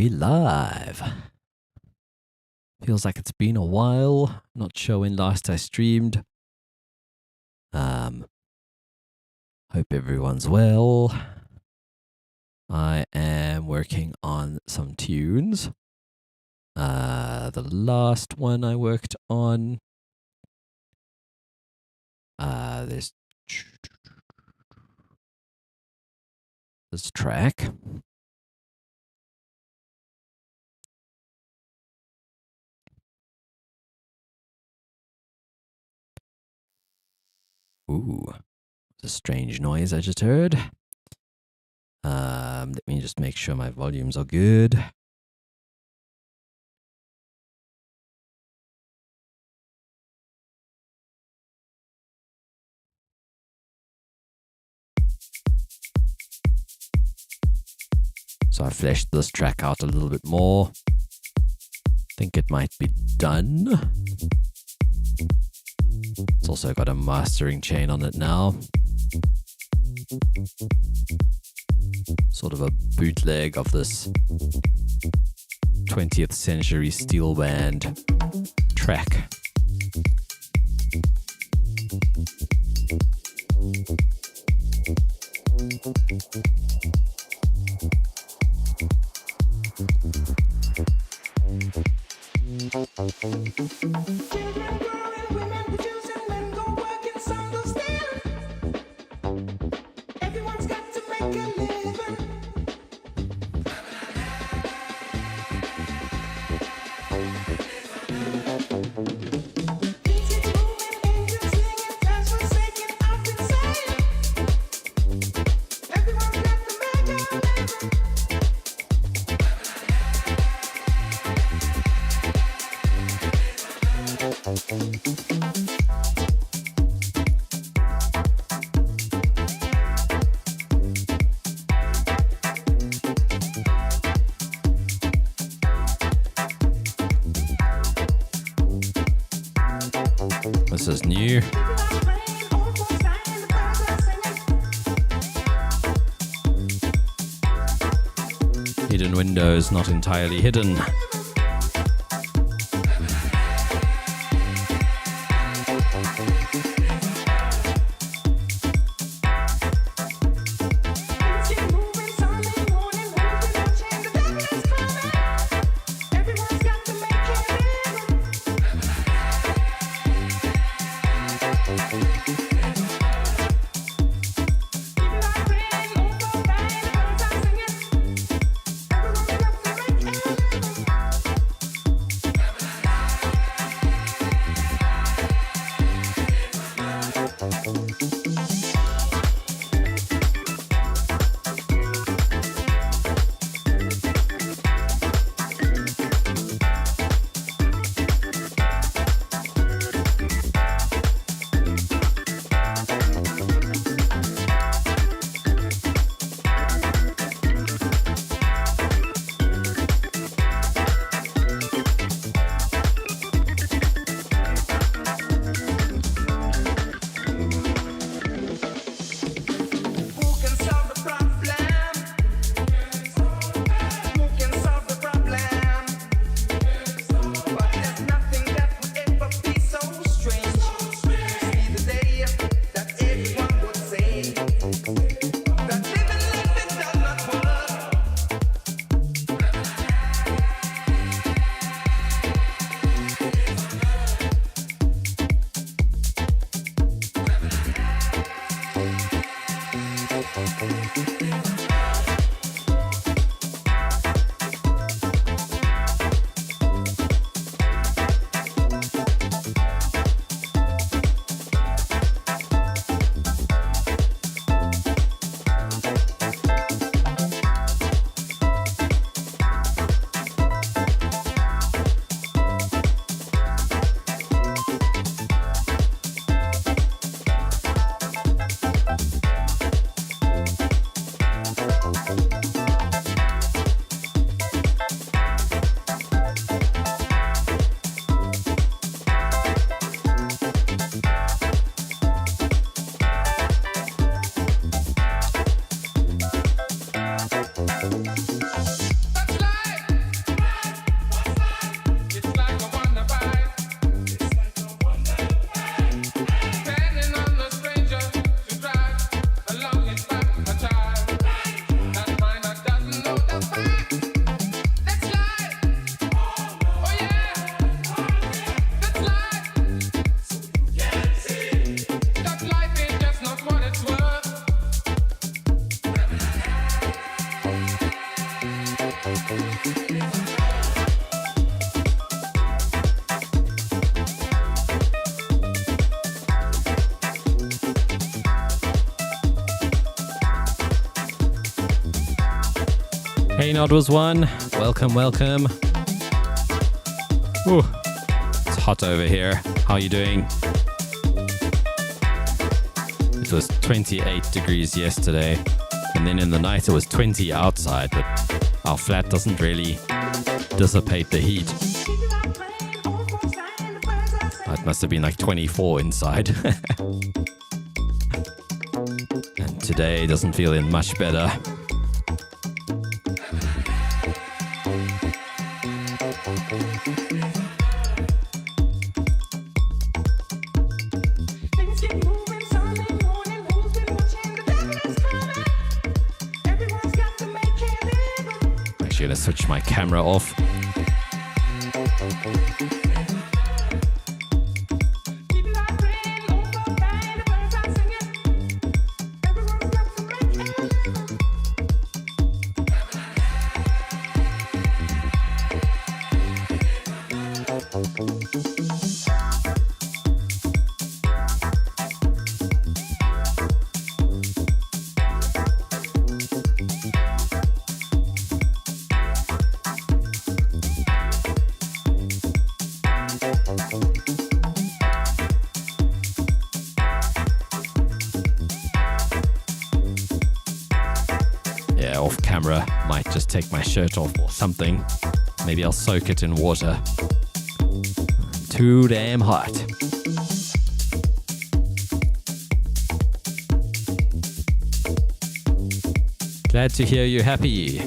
we live? Feels like it's been a while. Not sure when last I streamed. Hope everyone's well. I am working on some tunes. The last one I worked on, this track. Ooh, it's a strange noise I just heard. Let me just make sure my volumes are good. So I fleshed this track out a little bit more. Think it might be done. It's also got a mastering chain on it now. Sort of a bootleg of this 20th century steel band track. This is new. Hidden windows, not entirely hidden. Nod was one. Welcome, welcome. Ooh, it's hot over here. How are you doing? It was 28 degrees yesterday, and then in the night it was 20 outside, but our flat doesn't really dissipate the heat. It must have been like 24 inside. And today doesn't feel much better. Actually, let's switch my camera off. Take my shirt off or something. Maybe I'll soak it in water. Too damn hot. Glad to hear you happy.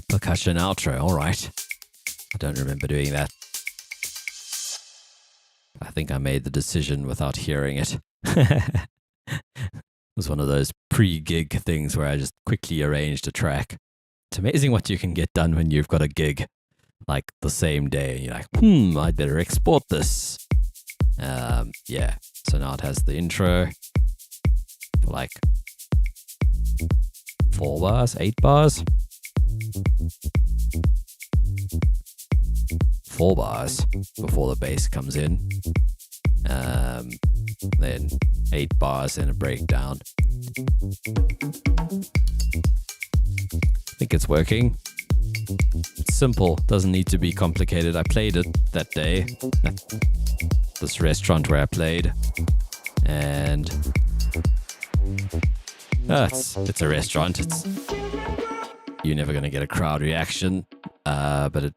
Percussion outro, all right. I don't remember doing that. I think I made the decision without hearing it. It was one of those pre-gig things where I just quickly arranged a track. It's amazing what you can get done when you've got a gig like the same day. You're like, I'd better export this. Yeah, so now it has the intro for like 4 bars, 8 bars. 4 bars before the bass comes in, then 8 bars and a breakdown. I think it's working. It's simple, doesn't need to be complicated. I played it that day at this restaurant where I played, and it's a restaurant. You're never going to get a crowd reaction, but it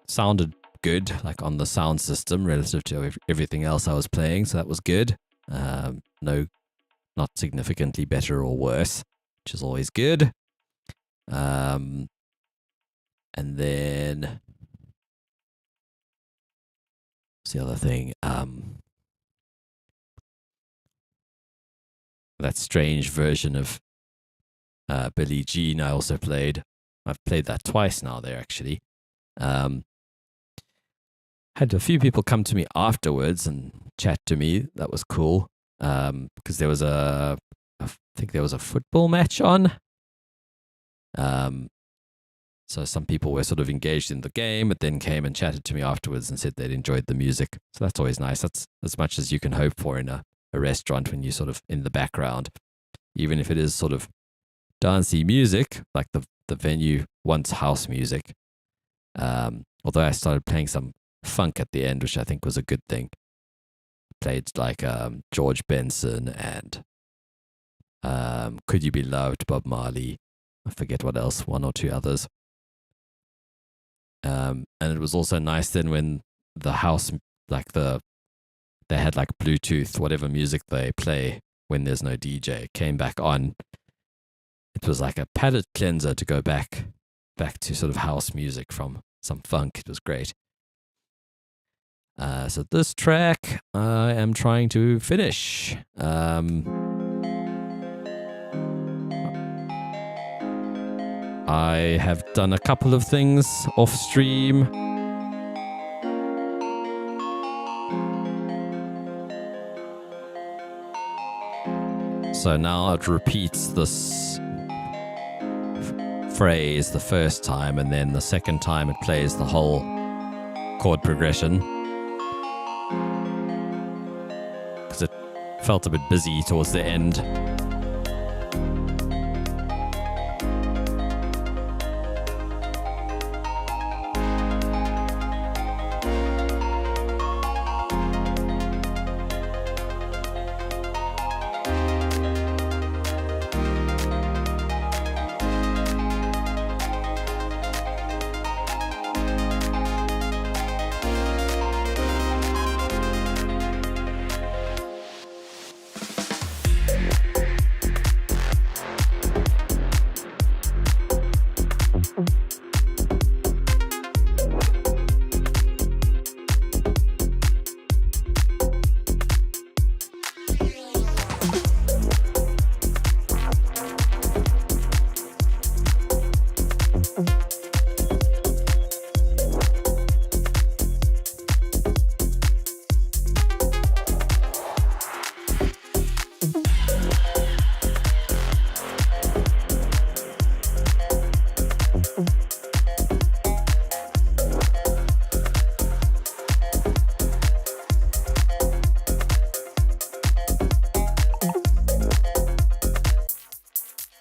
sounded good, like on the sound system relative to everything else I was playing, so that was good. No, not significantly better or worse, which is always good. And then what's the other thing? That strange version of Billie Jean I also played. I've played that twice now there, actually. Had a few people come to me afterwards and chat to me. That was cool. Because there was I think there was a football match on. So some people were sort of engaged in the game, but then came and chatted to me afterwards and said they'd enjoyed the music. So that's always nice. That's as much as you can hope for in a restaurant when you're sort of in the background. Even if it is sort of dancey music, like the venue wants house music. Although I started playing some funk at the end, which I think was a good thing. Played like George Benson and Could You Be Loved, Bob Marley. I forget what else, 1 or 2 others. And it was also nice then when the house, like they had like Bluetooth, whatever music they play when there's no DJ, came back on. It was like a palate cleanser to go back to sort of house music from some funk. It was great. So this track I am trying to finish. I have done a couple of things off stream. So now it repeats this phrase the first time, and then the second time it plays the whole chord progression. Because it felt a bit busy towards the end.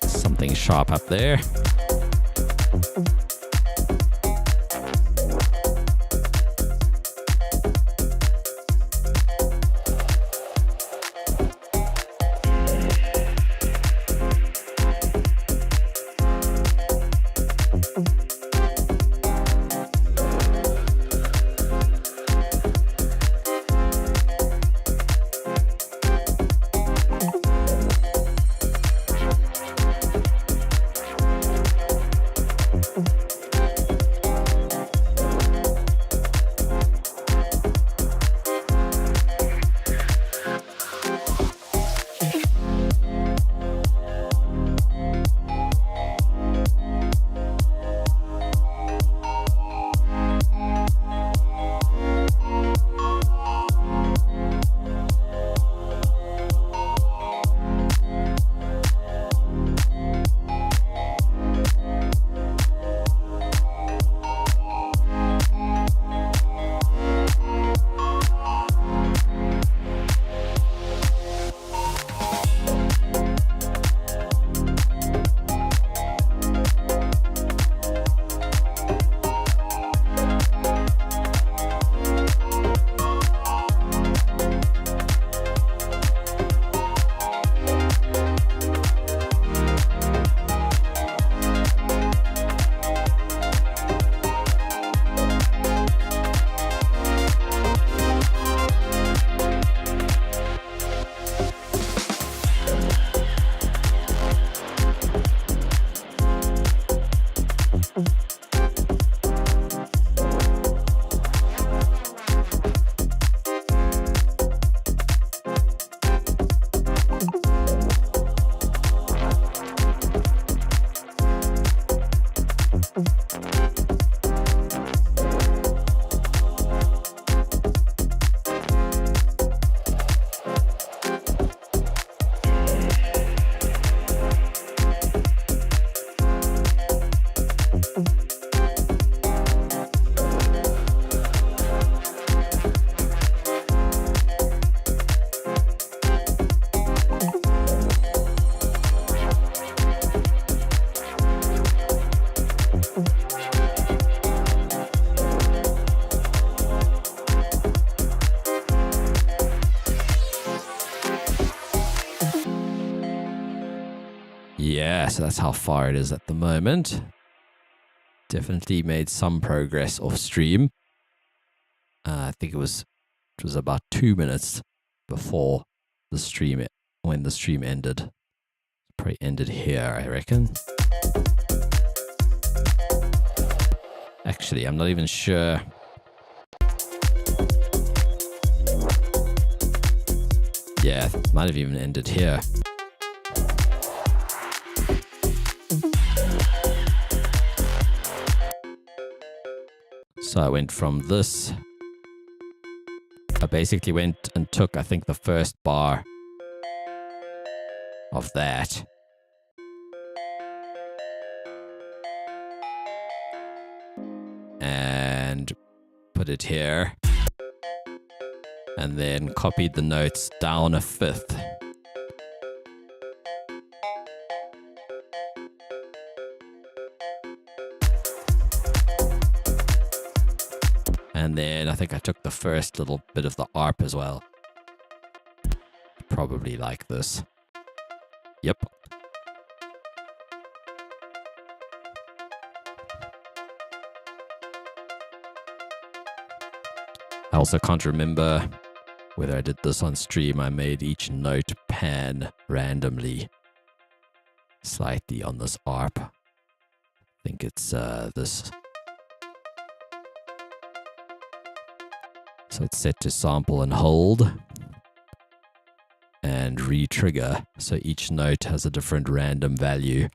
Something sharp up there. Yeah, so that's how far it is at the moment. Definitely made some progress off stream. I think it was about 2 minutes before the stream, when the stream ended. Probably ended here, I reckon. Actually, I'm not even sure. Yeah, it might have even ended here. So I went from this. I basically went and took, I think, the first bar of that. And put it here. And then copied the notes down a fifth. And then I think I took the first little bit of the ARP as well. Probably like this. Yep. I also can't remember whether I did this on stream. I made each note pan randomly, slightly on this ARP. I think it's this. So it's set to sample and hold and re-trigger. So each note has a different random value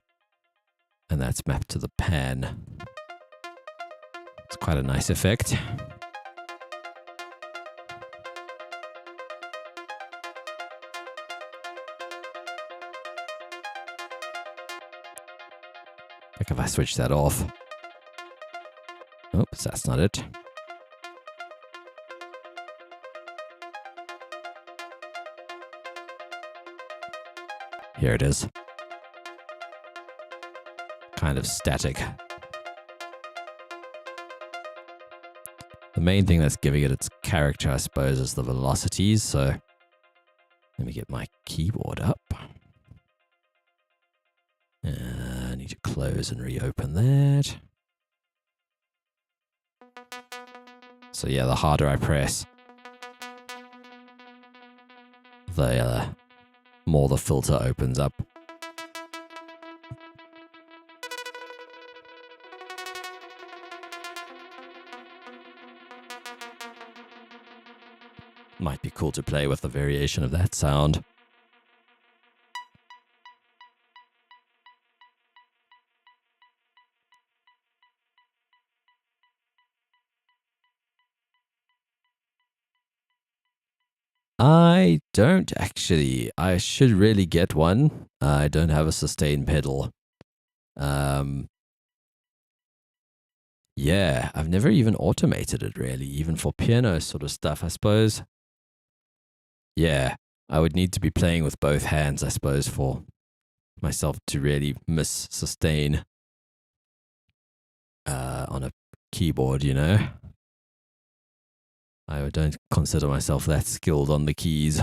and that's mapped to the pan. It's quite a nice effect. Like if I switch that off. Oops, that's not it. Here it is. Kind of static. The main thing that's giving it its character, I suppose, is the velocities. So let me get my keyboard up. I need to close and reopen that. So yeah, the harder I press, the more the filter opens up. Might be cool to play with a variation of that sound. I don't actually. I should really get one. I don't have a sustain pedal. Yeah, I've never even automated it really, even for piano sort of stuff, I suppose. Yeah, I would need to be playing with both hands, I suppose, for myself to really miss sustain on a keyboard, you know? I don't consider myself that skilled on the keys.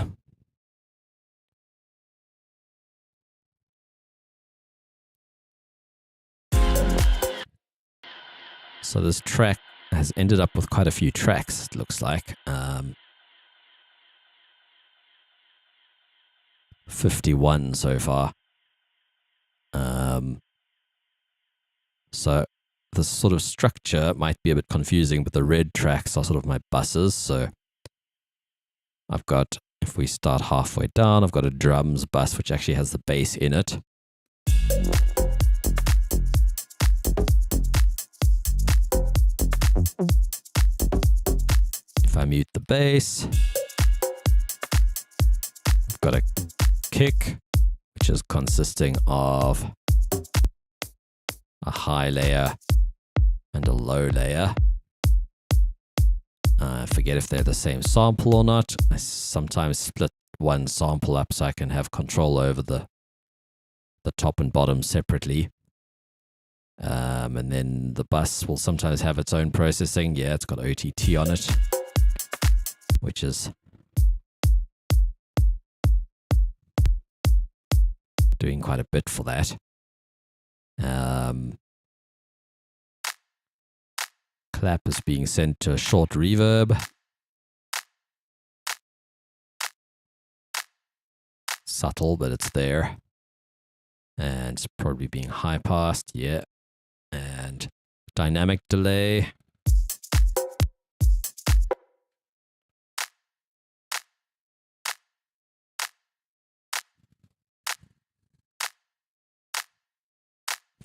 So this track has ended up with quite a few tracks, it looks like. 51 so far. So the sort of structure might be a bit confusing, but the red tracks are sort of my buses. So I've got, if we start halfway down, I've got a drums bus, which actually has the bass in it. If I mute the bass, I've got a kick, which is consisting of a high layer and a low layer. I forget if they're the same sample or not. I sometimes split one sample up so I can have control over the top and bottom separately. And then the bus will sometimes have its own processing. Yeah, it's got OTT on it, which is doing quite a bit for that. Clap is being sent to a short reverb. Subtle, but it's there. And it's probably being high passed, yeah. And dynamic delay.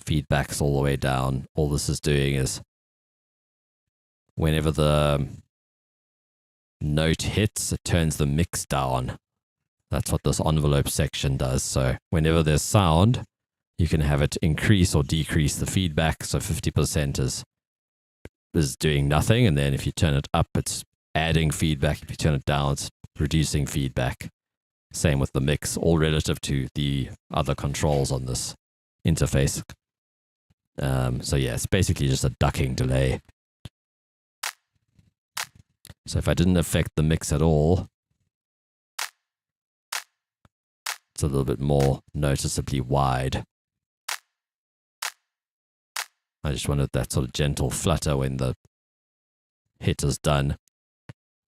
Feedback's all the way down. All this is doing is whenever the note hits, it turns the mix down. That's what this envelope section does. So whenever there's sound, you can have it increase or decrease the feedback. So 50% is doing nothing. And then if you turn it up, it's adding feedback. If you turn it down, it's reducing feedback. Same with the mix, all relative to the other controls on this interface. So yeah, it's basically just a ducking delay. So if I didn't affect the mix at all, it's a little bit more noticeably wide. I just wanted that sort of gentle flutter when the hit is done.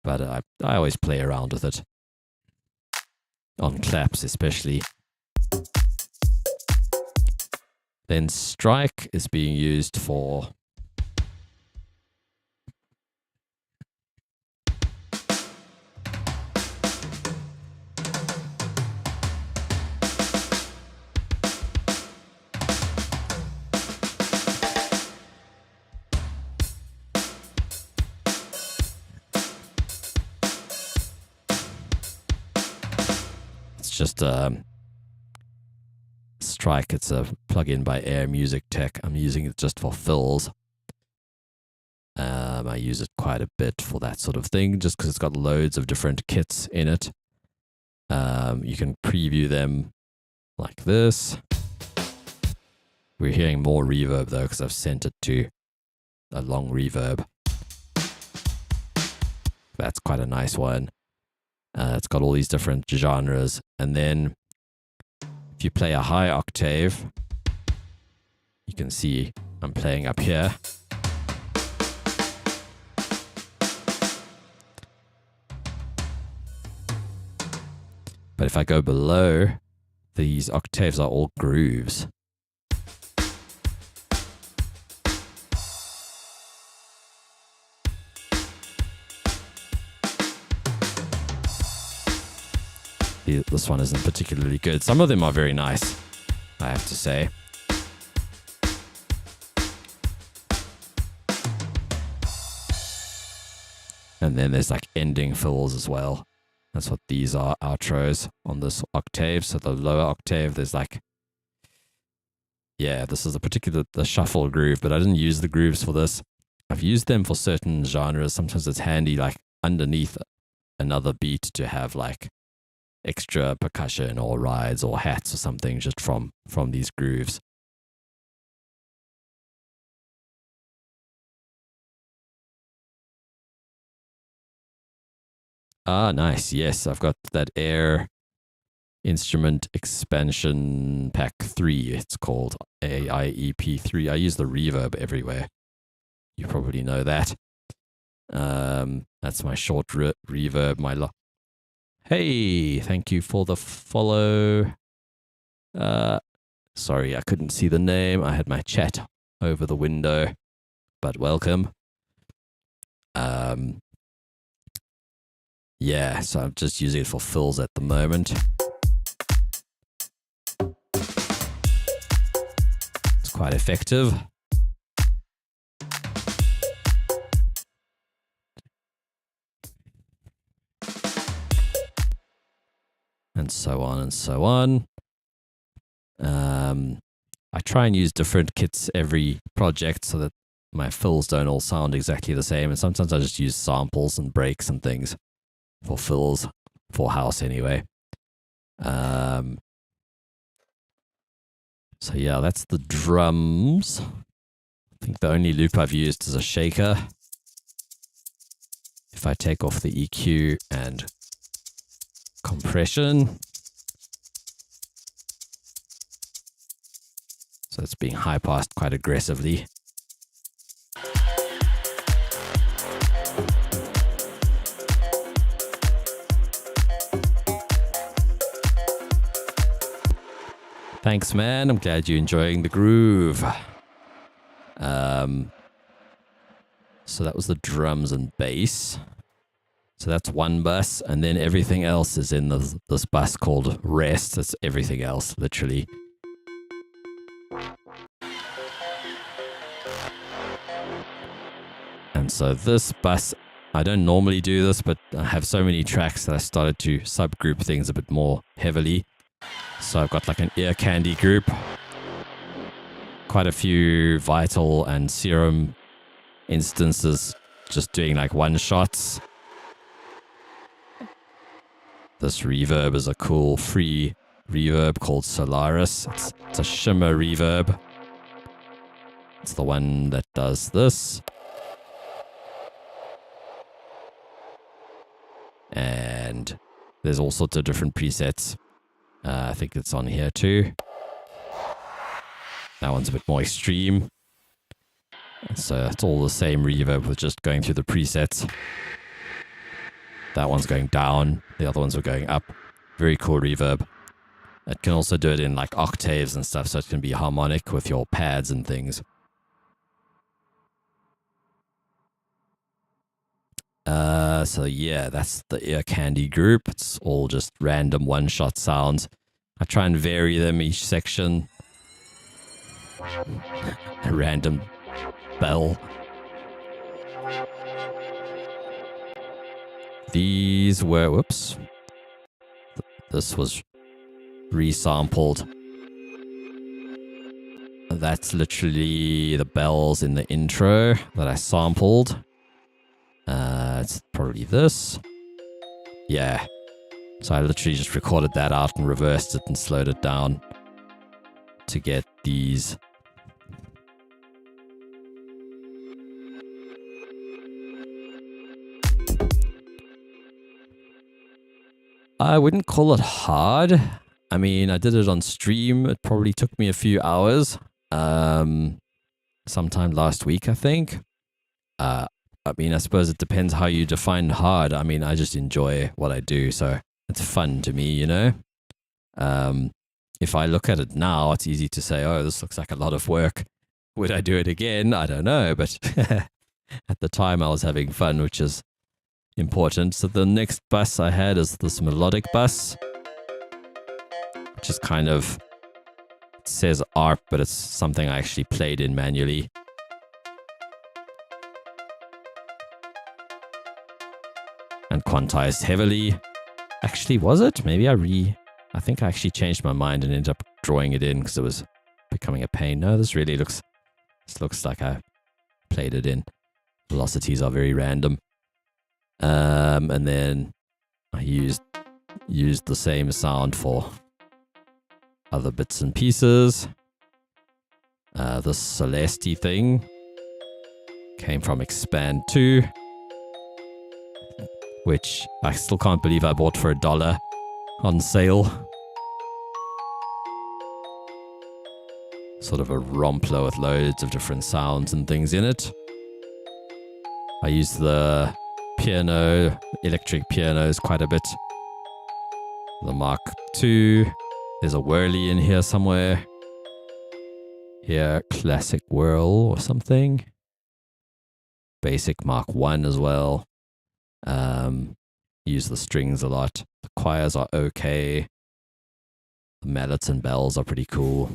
But I always play around with it. On claps especially. Then strike is being used for just Strike. It's a plugin by Air Music Tech. I'm using it just for fills. I use it quite a bit for that sort of thing, just because it's got loads of different kits in it. You can preview them like this. We're hearing more reverb though, because I've sent it to a long reverb. That's quite a nice one. It's got all these different genres. And then if you play a high octave, you can see I'm playing up here. But if I go below, these octaves are all grooves. This one isn't particularly good. Some of them are very nice, I have to say. And then there's like ending fills as well. That's what these are, outros on this octave. So the lower octave, there's like, yeah, this is the shuffle groove, but I didn't use the grooves for this. I've used them for certain genres. Sometimes it's handy, like underneath another beat, to have like extra percussion or rides or hats or something just from these grooves. Ah, nice. Yes, I've got that Air Instrument Expansion Pack 3. It's called AIEP3. I use the reverb everywhere. You probably know that. That's my short reverb, Hey, thank you for the follow. Sorry, I couldn't see the name. I had my chat over the window, but welcome. Yeah, so I'm just using it for fills at the moment. It's quite effective. And so on and so on. I try and use different kits every project so that my fills don't all sound exactly the same. And sometimes I just use samples and breaks and things for fills, for house anyway. So yeah, that's the drums. I think the only loop I've used is a shaker. If I take off the EQ and compression. So it's being high passed quite aggressively. Thanks, man. I'm glad you're enjoying the groove. So that was the drums and bass. So that's one bus, and then everything else is in this bus called rest. It's everything else, literally. And so this bus I don't normally do this, but I have so many tracks that I started to subgroup things a bit more heavily. So I've got like an ear candy group, quite a few Vital and Serum instances, just doing like one shots. This reverb is a cool free reverb called Solaris. It's a shimmer reverb. It's the one that does this. And there's all sorts of different presets. I think it's on here too. That one's a bit more extreme. So it's all the same reverb with just going through the presets. That one's going down. The other ones are going up. Very cool reverb. It can also do it in like octaves and stuff, so it can be harmonic with your pads and things. So yeah, that's the ear candy group. It's all just random one-shot sounds. I try and vary them each section. A random bell. These were, whoops. This was resampled. That's literally the bells in the intro that I sampled. It's probably this. Yeah. So I literally just recorded that out and reversed it and slowed it down to get these. I wouldn't call it hard. I mean, I did it on stream. It probably took me a few hours. Sometime last week, I think. I mean, I suppose it depends how you define hard. I mean, I just enjoy what I do, so it's fun to me, you know? If I look at it now, it's easy to say, oh, this looks like a lot of work. Would I do it again? I don't know, but at the time I was having fun, which is important. So the next bus I had is this melodic bus, which is kind of, it says ARP, but it's something I actually played in manually. And quantized heavily. Actually, was it? Maybe I think I actually changed my mind and ended up drawing it in because it was becoming a pain. No, this looks like I played it in. Velocities are very random. And then I used the same sound for other bits and pieces. This Celeste thing came from Expand 2. Which I still can't believe I bought for $1 on sale. Sort of a rompler with loads of different sounds and things in it. I use the piano, electric pianos quite a bit. The Mark II. There's a whirly in here somewhere. Here, Classic Whirl or something. Basic Mark I as well. Use the strings a lot. The choirs are okay. The mallets and bells are pretty cool.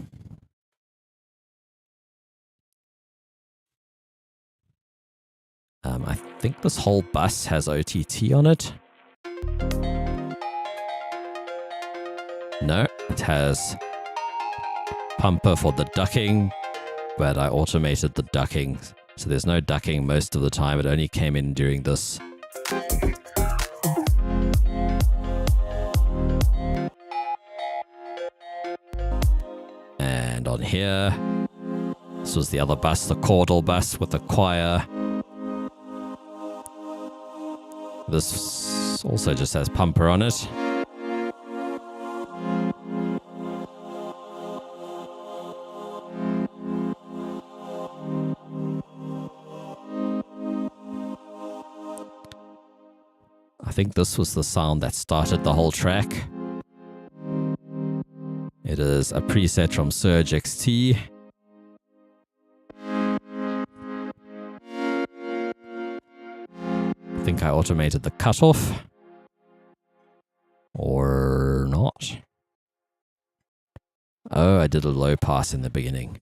I think this whole bus has OTT on it. No, it has pumper for the ducking, but I automated the ducking. So there's no ducking most of the time. It only came in during this. And on here, this was the other bus, the chordal bus with the choir. This also just has pumper on it. I think this was the sound that started the whole track. It is a preset from Surge XT. I think I automated the cutoff. Or not. Oh, I did a low pass in the beginning.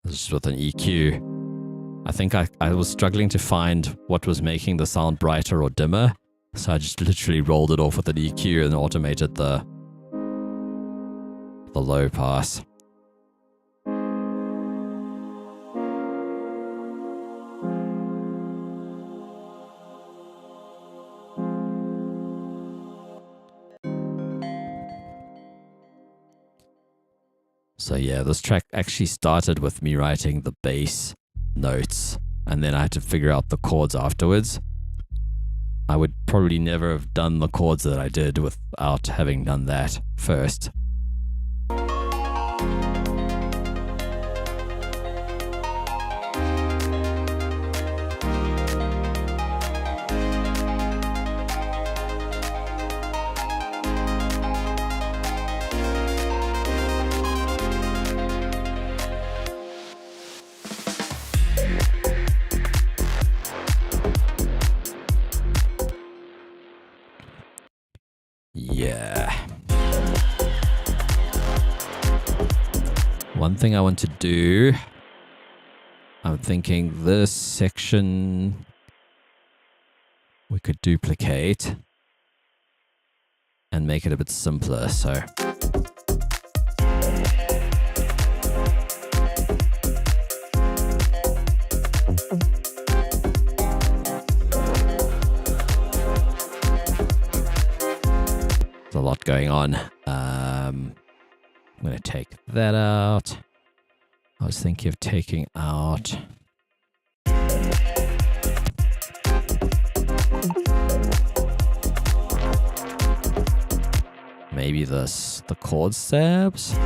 This is with an EQ. I think I was struggling to find what was making the sound brighter or dimmer. So I just literally rolled it off with an EQ and automated the low pass. So yeah, this track actually started with me writing the bass notes, and then I had to figure out the chords afterwards. I would probably never have done the chords that I did without having done that first. Yeah. One thing I want to do, I'm thinking this section we could duplicate and make it a bit simpler. So there's a lot going on. I'm going to take that out. I was thinking of taking out maybe the chord stabs.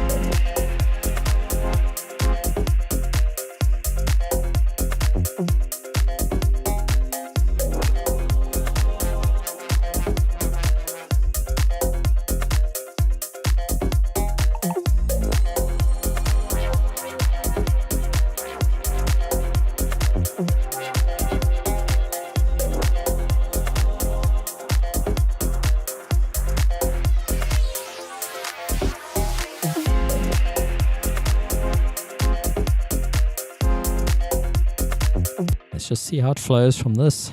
Let's just see how it flows from this.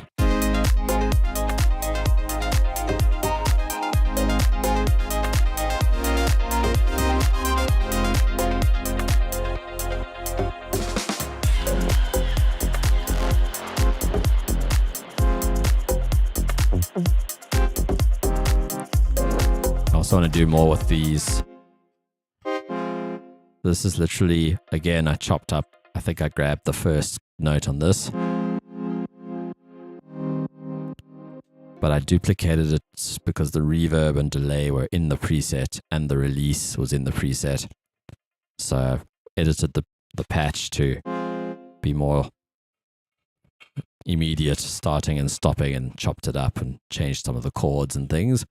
I also want to do more with these. This is literally, again, I chopped up. I think I grabbed the first note on this, but I duplicated it because the reverb and delay were in the preset and the release was in the preset. So I edited the patch to be more immediate, starting and stopping, and chopped it up and changed some of the chords and things.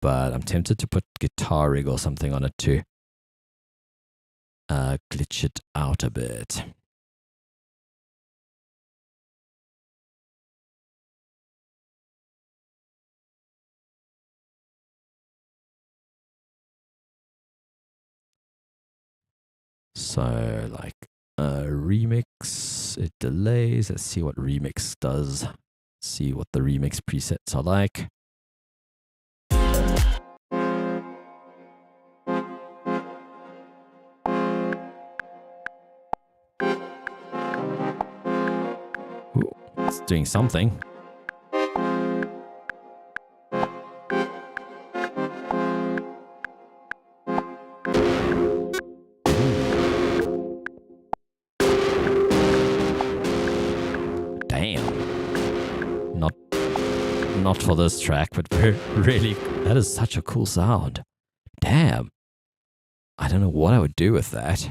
But I'm tempted to put guitar rig or something on it to glitch it out a bit. So like remix, it delays. Let's see what remix does. See what the remix presets are like. Ooh, it's doing something. Not for this track, but really, that is such a cool sound. Damn. I don't know what I would do with that.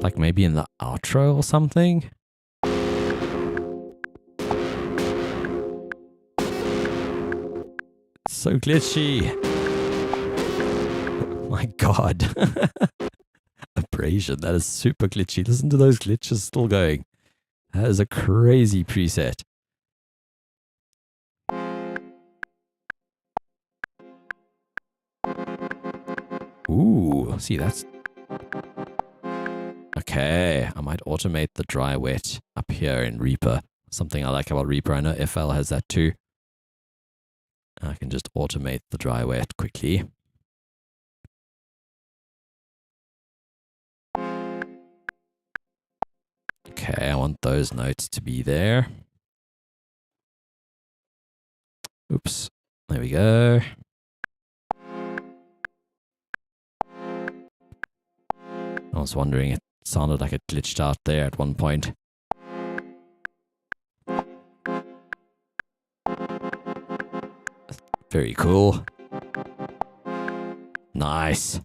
Like maybe in the outro or something? It's so glitchy. My God. Abrasion, that is super glitchy. Listen to those glitches still going. That is a crazy preset. Ooh, see, that's... Okay, I might automate the dry wet up here in Reaper. Something I like about Reaper, I know FL has that too. I can just automate the dry wet quickly. Okay, I want those notes to be there. Oops, there we go. I was wondering, it sounded like it glitched out there at one point. Very cool. Nice.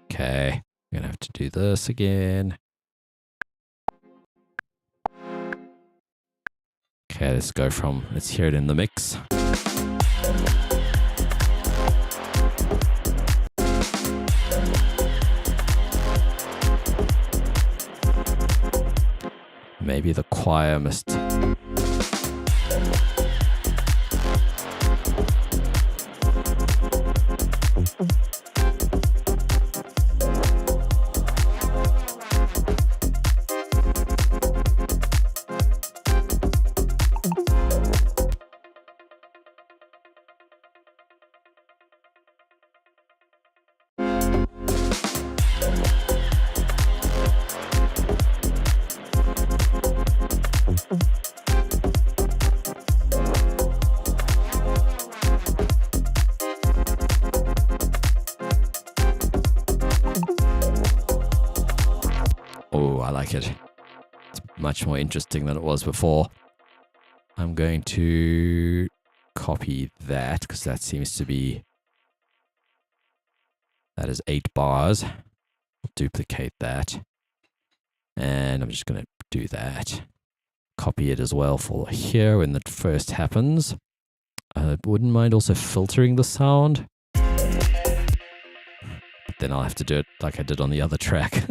Okay, I'm gonna have to do this again. Okay, let's hear it in the mix. Maybe the choir must... Oh, I like it. It's much more interesting than it was before. I'm going to copy that because that seems to be... That is 8 bars. I'll duplicate that. And I'm just going to do that. Copy it as well for here when that first happens. I wouldn't mind also filtering the sound. But then I'll have to do it like I did on the other track.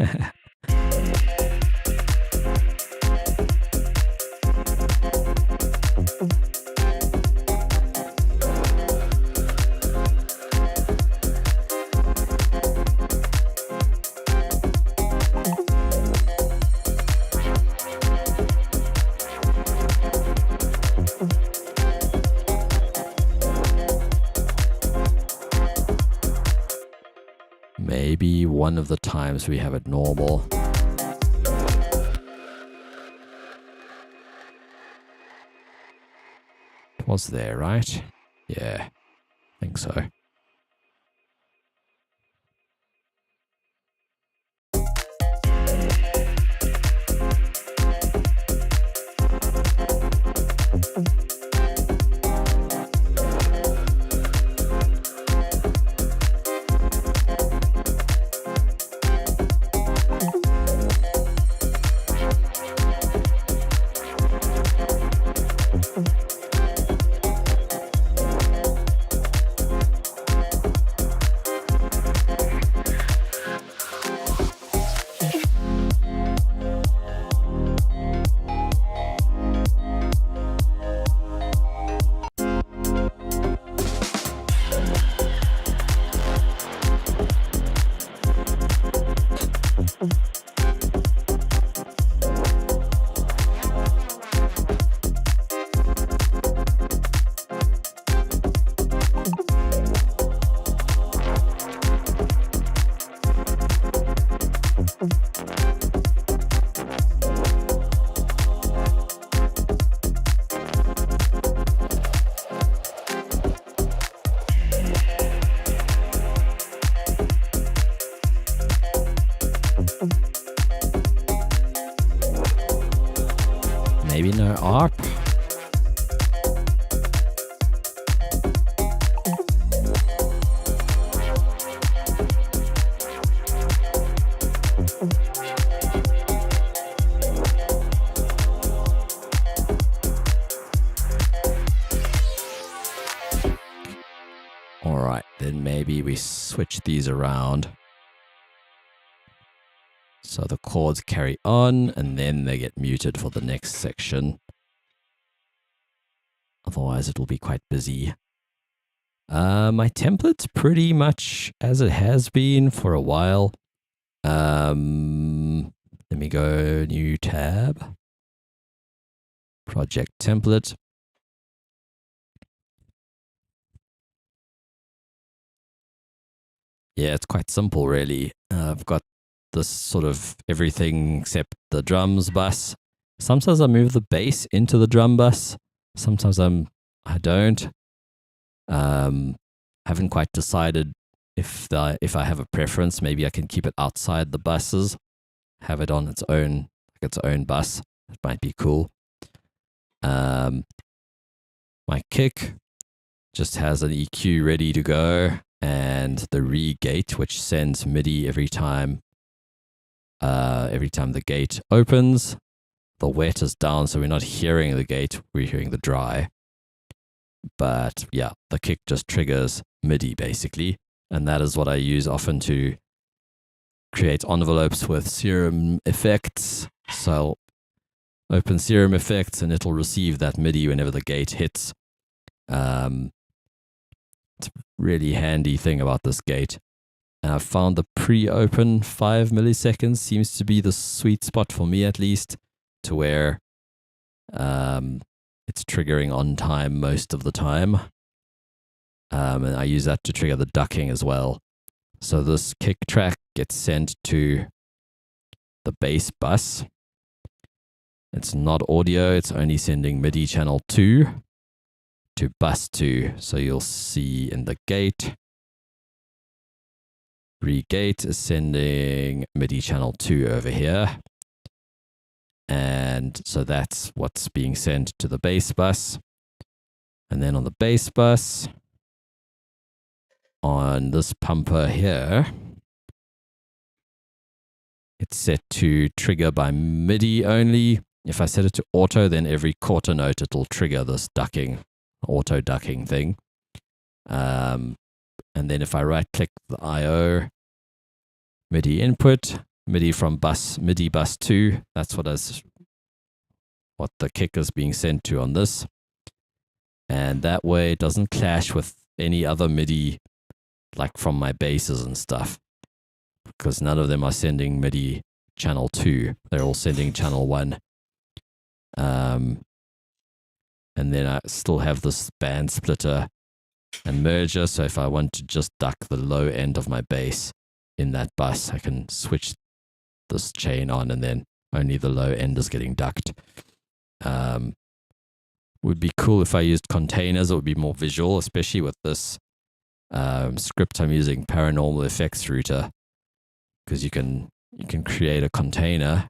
Maybe one of the times we have it normal. It was there, right? Yeah, I think so. Maybe no ARP. All right, then maybe we switch these around. So the chords carry on and then they get muted for the next section. Otherwise it will be quite busy. My template's pretty much as it has been for a while. Let me go new tab, project template. Yeah, it's quite simple, really. I've got this sort of everything except the drums bus. Sometimes I move the bass into the drum bus. Sometimes I don't. Haven't quite decided if I have a preference. Maybe I can keep it outside the buses, have it on its own bus. It might be cool. My kick just has an EQ ready to go, and the re-gate, which sends MIDI every time the gate opens. The wet is down, so we're not hearing the gate, we're hearing the dry. But yeah, the kick just triggers MIDI basically, and that is what I use often to create envelopes with Serum effects. So I'll open Serum effects and it'll receive that MIDI whenever the gate hits. It's a really handy thing about this gate. And I've found the pre-open 5 milliseconds seems to be the sweet spot for me, at least, to where it's triggering on time most of the time. And I use that to trigger the ducking as well. So this kick track gets sent to the bass bus. It's not audio, it's only sending MIDI channel 2 to bus 2. So you'll see in the gate, re-gate is sending MIDI channel 2 over here. And so that's what's being sent to the bass bus. And then on the bass bus, on this pumper here, it's set to trigger by MIDI only. If I set it to auto, then every quarter note it'll trigger this ducking, auto ducking thing. And then if I right click the IO, MIDI input, MIDI from MIDI bus 2, that's what the kick is being sent to on this. And that way it doesn't clash with any other MIDI, like from my basses and stuff, because none of them are sending MIDI channel 2. They're all sending channel 1. And then I still have this band splitter and merger. So if I want to just duck the low end of my bass in that bus, I can switch this chain on and then only the low end is getting ducked. Would be cool if I used containers. It would be more visual, especially with this script I'm using, Paranormal Effects Router, because you can create a container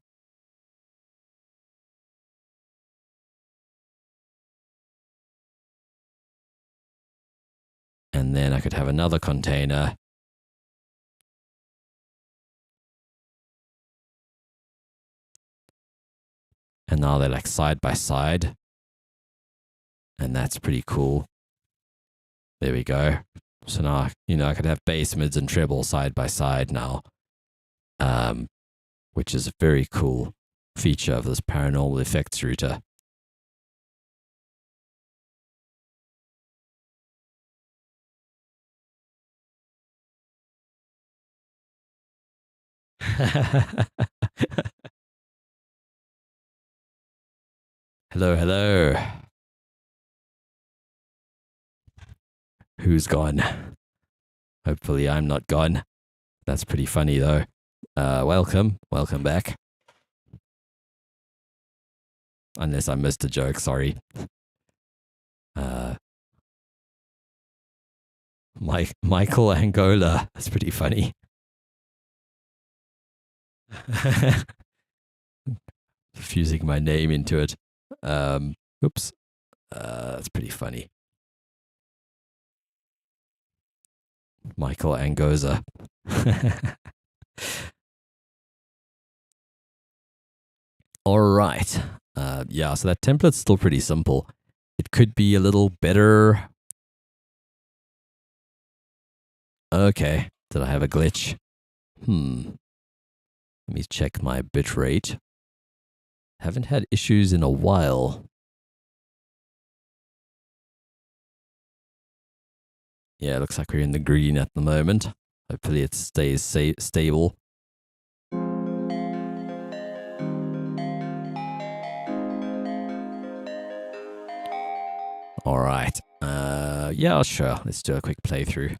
and then I could have another container and now they're like side by side, and that's pretty cool. There we go. So now, I could have bass, mids, and treble side by side now, which is a very cool feature of this Paranormal Effects Router. Hello, hello. Who's gone? Hopefully I'm not gone. That's pretty funny though. Welcome back. Unless I missed a joke, sorry. Michael Angola. That's pretty funny. Fusing my name into it. Oops. That's pretty funny. Michael Angoza. All right. Yeah, so that template's still pretty simple. It could be a little better. Okay. Did I have a glitch? Let me check my bitrate. Haven't had issues in a while. Yeah, it looks like we're in the green at the moment. Hopefully it stays stable. All right. Yeah, sure. Let's do a quick playthrough.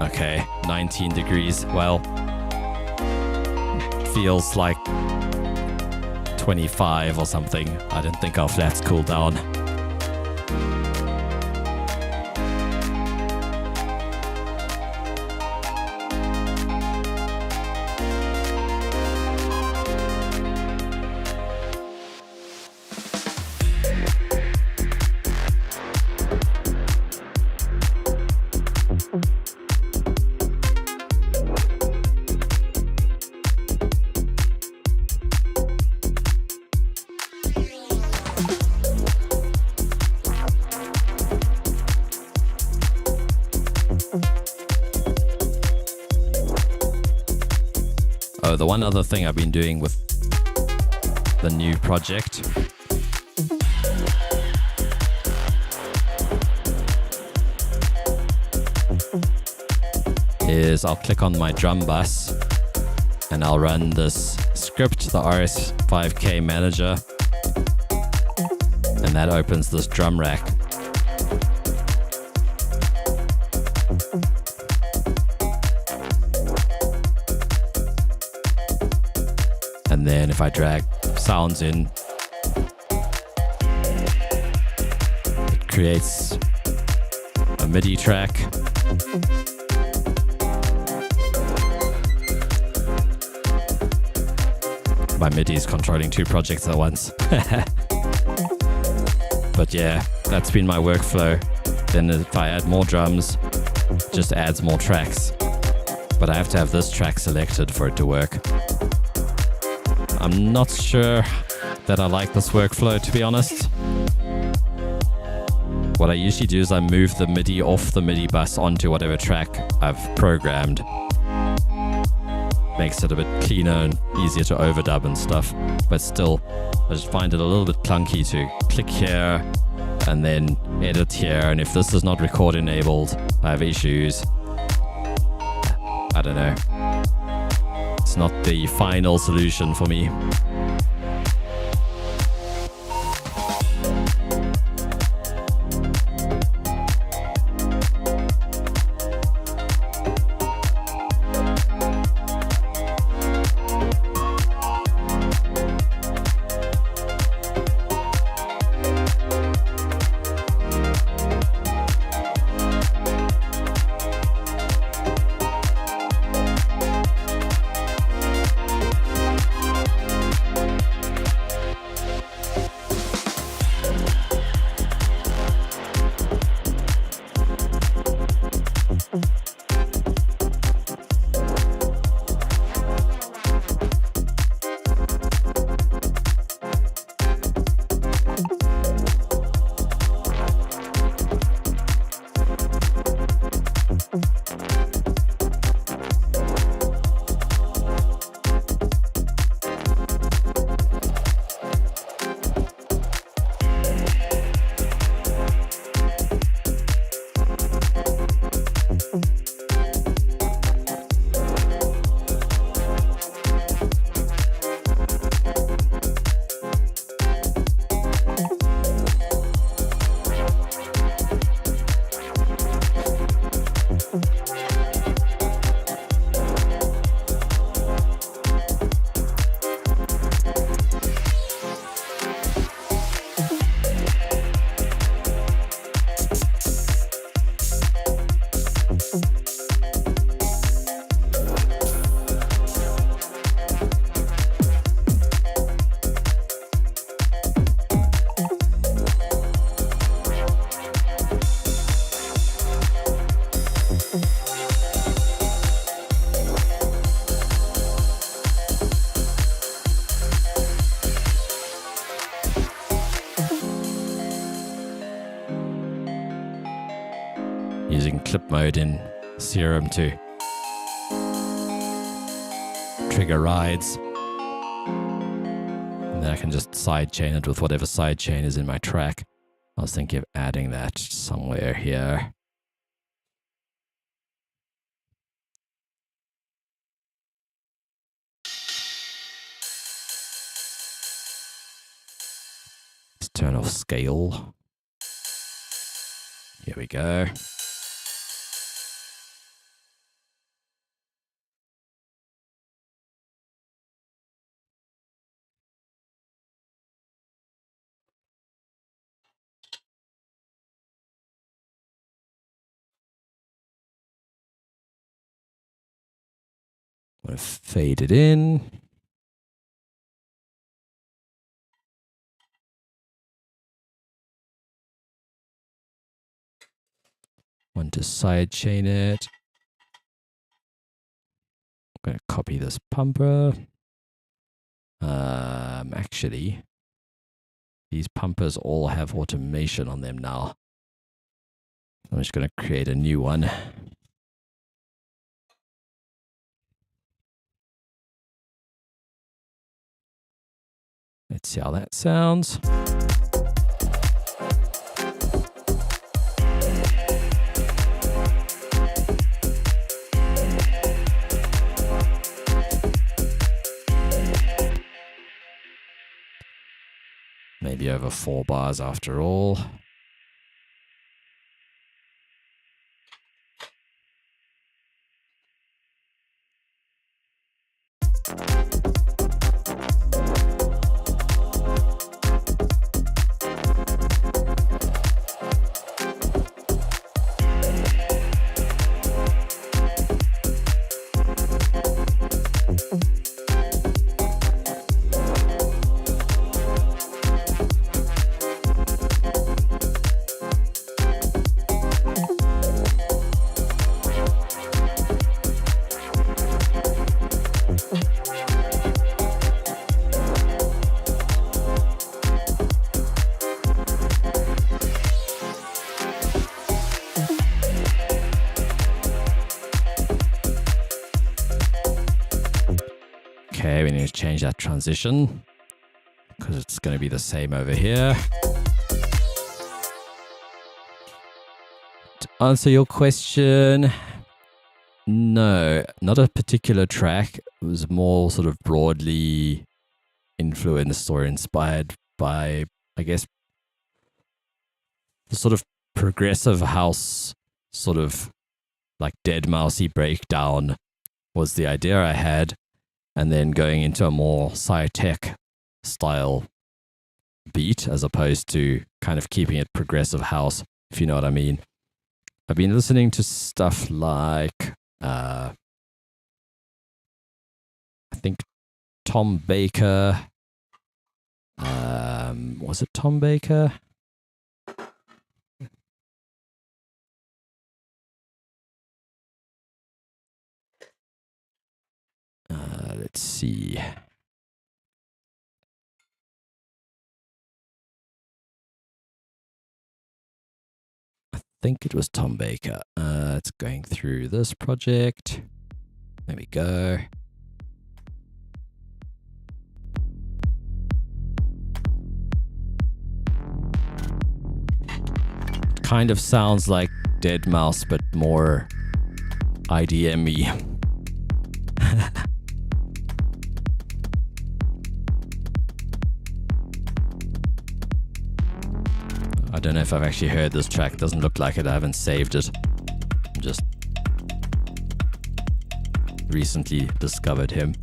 Okay, 19 degrees. Well, feels like 25 or something. I don't think our flats cool down. Oh, the one other thing I've been doing with the new project is I'll click on my drum bus and I'll run this script, the RS5K manager, and that opens this drum rack. And then if I drag sounds in, it creates a MIDI track. My MIDI is controlling two projects at once. But yeah, that's been my workflow. Then if I add more drums, it just adds more tracks. But I have to have this track selected for it to work. I'm not sure that I like this workflow, to be honest. What I usually do is I move the MIDI off the MIDI bus onto whatever track I've programmed. Makes it a bit cleaner and easier to overdub and stuff. But still, I just find it a little bit clunky to click here and then edit here. And if this is not record enabled, I have issues. I don't know. It's not the final solution for me. clip mode in Serum to trigger rides. And then I can just sidechain it with whatever sidechain is in my track. I was thinking of adding that somewhere here. Let's turn off scale. Here we go. I'm going to fade it in. Want to sidechain it. I'm going to copy this pumper. Actually, these pumpers all have automation on them now. I'm just going to create a new one. Let's see how that sounds. Maybe over 4 bars after all. Okay, we need to change that transition because it's going to be the same over here. To answer your question, no, not a particular track. It was more sort of broadly influenced or inspired by, I guess, the sort of progressive house, sort of like deadmau5y breakdown was the idea I had. And then going into a more sci-tech style beat as opposed to kind of keeping it progressive house, if you know what I mean. I've been listening to stuff like, I think Tom Baker. Was it Tom Baker? Let's see. I think it was Tom Baker. It's going through this project. There we go. Kind of sounds like deadmau5, but more IDM-y. I don't know if I've actually heard this track. Doesn't look like it. I haven't saved it. Just recently discovered him.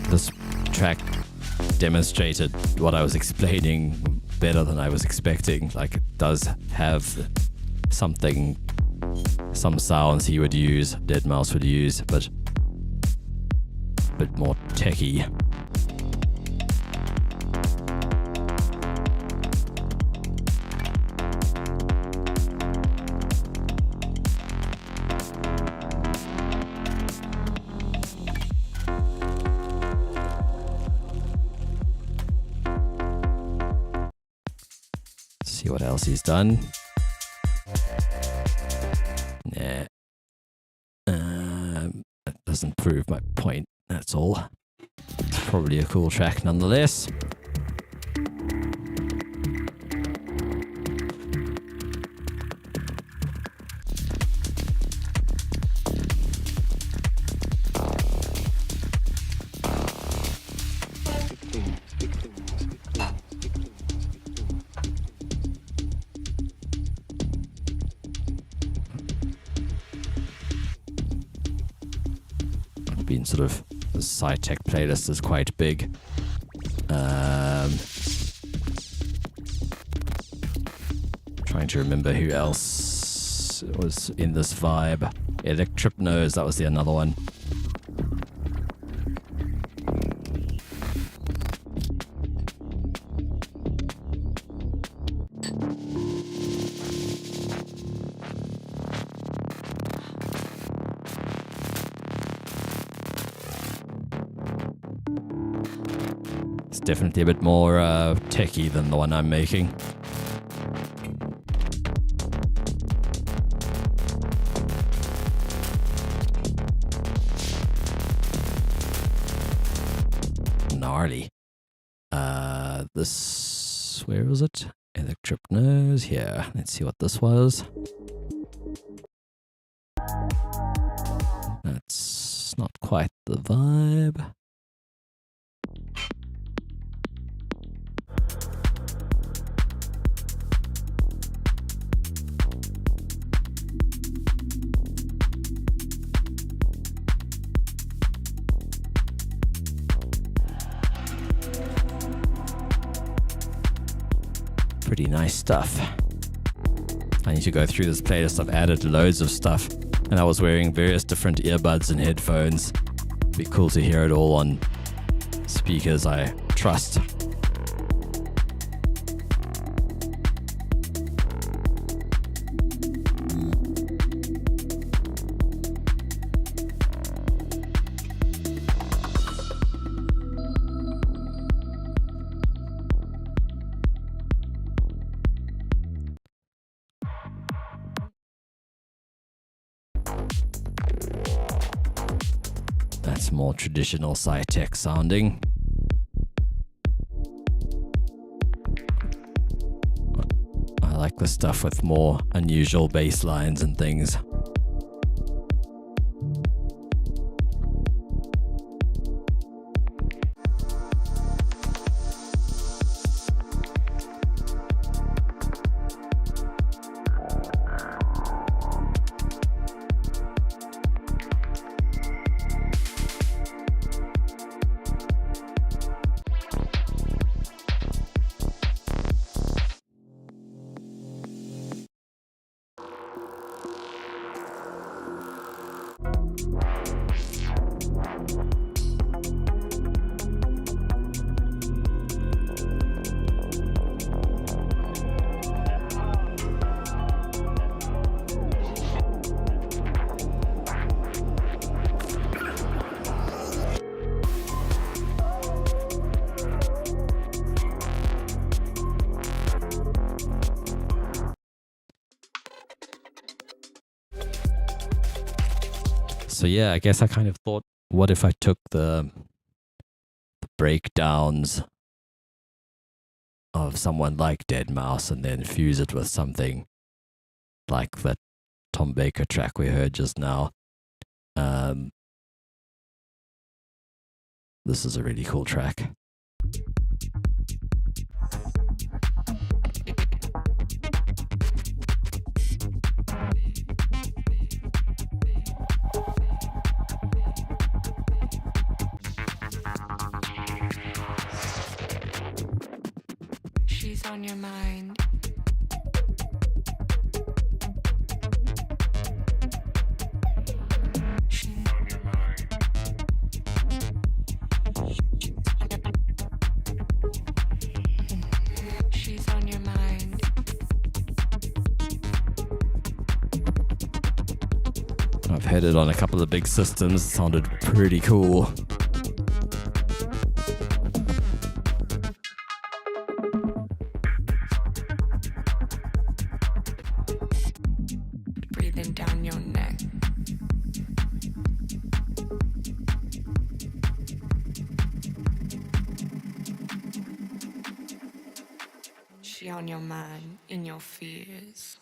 This track demonstrated what I was explaining better than I was expecting. Like, it does have something, some sounds he would use, deadmau5 would use, but a bit more techy. he's done. Nah. That doesn't prove my point, that's all. It's probably a cool track nonetheless. Been sort of, the SciTech playlist is quite big. Trying to remember who else was in this vibe. Electripnose, that was the another one. Definitely a bit more techie than the one I'm making. Gnarly. This, where was it? Electripnose, here. Let's see what this was. That's not quite the vibe. Pretty nice stuff. I need to go through this playlist. I've added loads of stuff, and I was wearing various different earbuds and headphones. It'd be cool to hear it all on speakers I trust. That's more traditional SciTech sounding. I like the stuff with more unusual bass lines and things. So yeah, I guess I kind of thought, what if I took the breakdowns of someone like Deadmau5 and then fuse it with something like that Tom Baker track we heard just now. This is a really cool track. She's on your mind. She's on your mind. She's on your mind. I've heard it on a couple of big systems. It sounded pretty cool. down your neck. She on your mind, in your fears.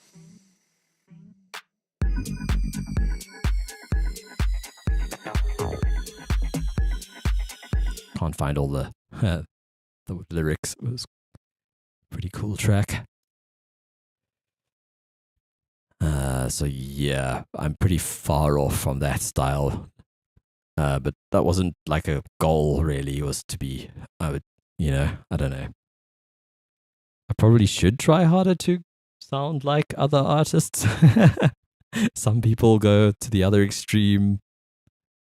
Can't find all the the lyrics. It was a pretty cool track. So yeah, I'm pretty far off from that style. But that wasn't like a goal really. It was to be, I don't know. I probably should try harder to sound like other artists. Some people go to the other extreme,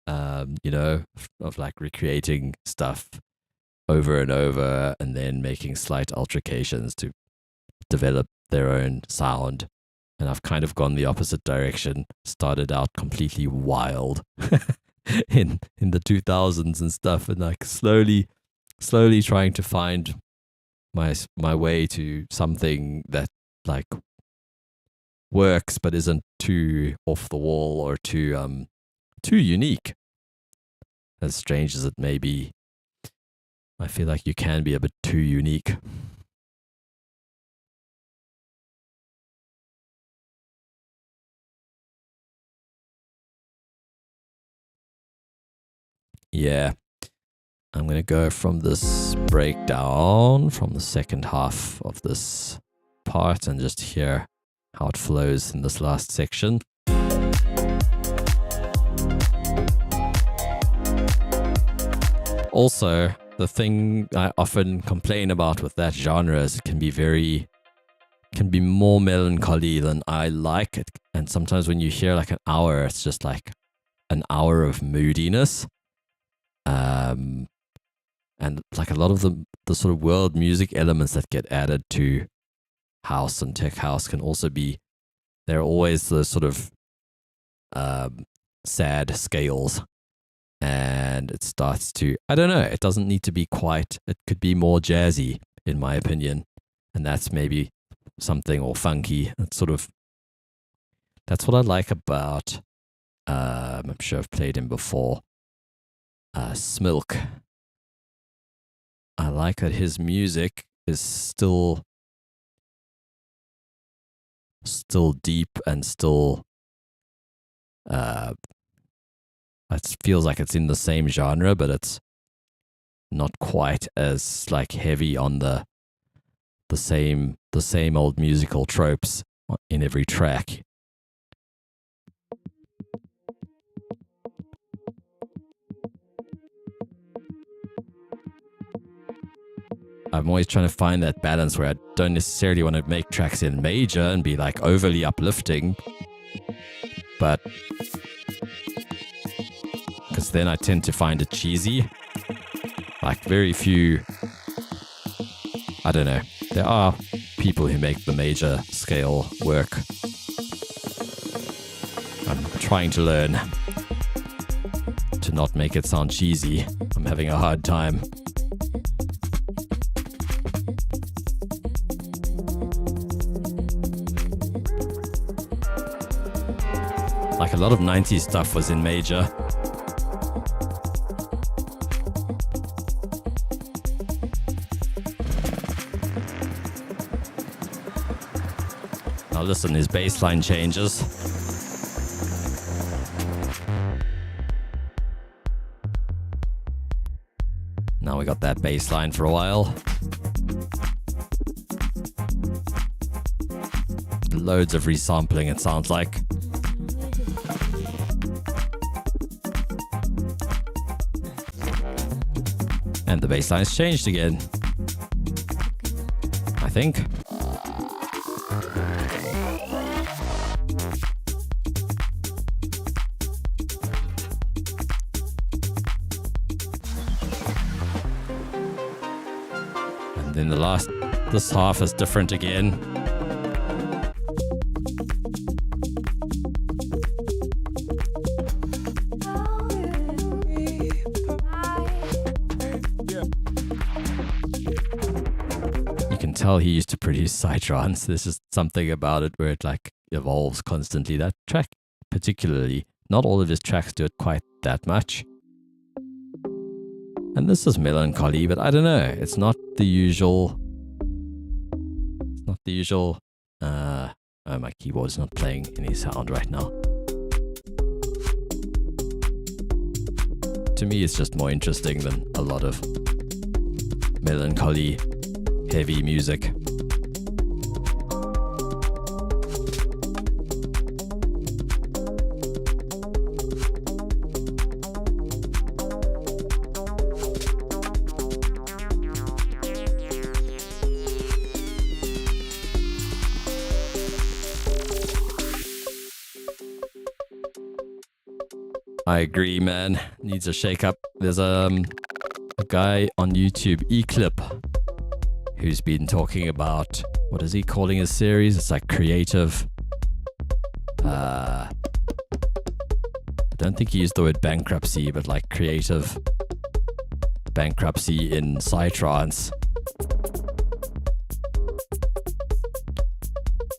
of like recreating stuff over and over and then making slight alterations to develop their own sound. And I've kind of gone the opposite direction. Started out completely wild in the 2000s and stuff, and like slowly trying to find my way to something that like works but isn't too off the wall or too unique. As strange as it may be, I feel like you can be a bit too unique. Yeah, I'm going to go from this breakdown from the second half of this part and just hear how it flows in this last section. Also, the thing I often complain about with that genre is it can be more melancholy than I like it. And sometimes when you hear like an hour, it's just like an hour of moodiness. And like a lot of the sort of world music elements that get added to house and tech house can also be, they're always the sort of sad scales. And it starts to, I don't know, it doesn't need to be quite, it could be more jazzy in my opinion. And that's maybe something, or funky. That's what I like about, I'm sure I've played him before, Smilk. I like that his music is still deep and still it feels like it's in the same genre, but it's not quite as like heavy on the same old musical tropes in every track. I'm always trying to find that balance where I don't necessarily want to make tracks in major and be like overly uplifting, but because then I tend to find it cheesy. Like very few, I don't know, there are people who make the major scale work. I'm trying to learn to not make it sound cheesy. I'm having a hard time. Like a lot of 90s stuff was in major. Now listen, his bass line changes. Now we got that bass line for a while. Loads of resampling, it sounds like. And the bass line's changed again, I think. And then this half is different again. He used to produce psytrance. There's just something about it where it like evolves constantly. That track, particularly, not all of his tracks do it quite that much. And this is melancholy, but I don't know. It's not the usual. It's not the usual. Oh, my keyboard's not playing any sound right now. To me, it's just more interesting than a lot of melancholy, heavy music. I agree, man. Needs a shake up. There's a guy on YouTube, Eclip, who's been talking about, what is he calling his series? It's like creative. I don't think he used the word bankruptcy, but like creative bankruptcy in psytrance.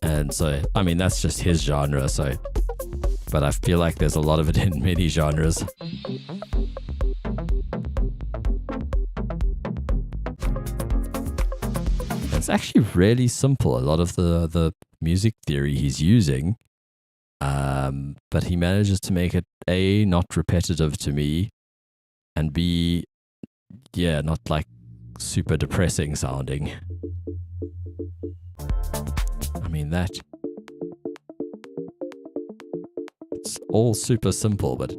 And so, I mean, that's just his genre, so. But I feel like there's a lot of it in many genres. It's actually really simple, a lot of the music theory he's using. But he manages to make it A, not repetitive to me, and B, yeah, not like super depressing sounding. I mean, it's all super simple, but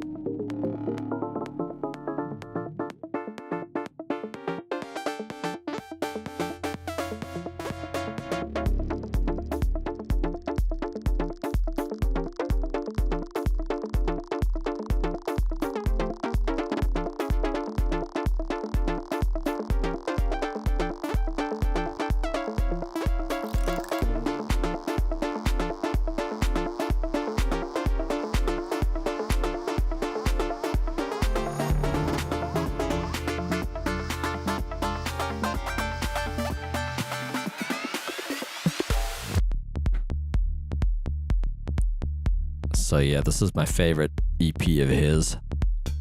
so yeah, this is my favorite EP of his.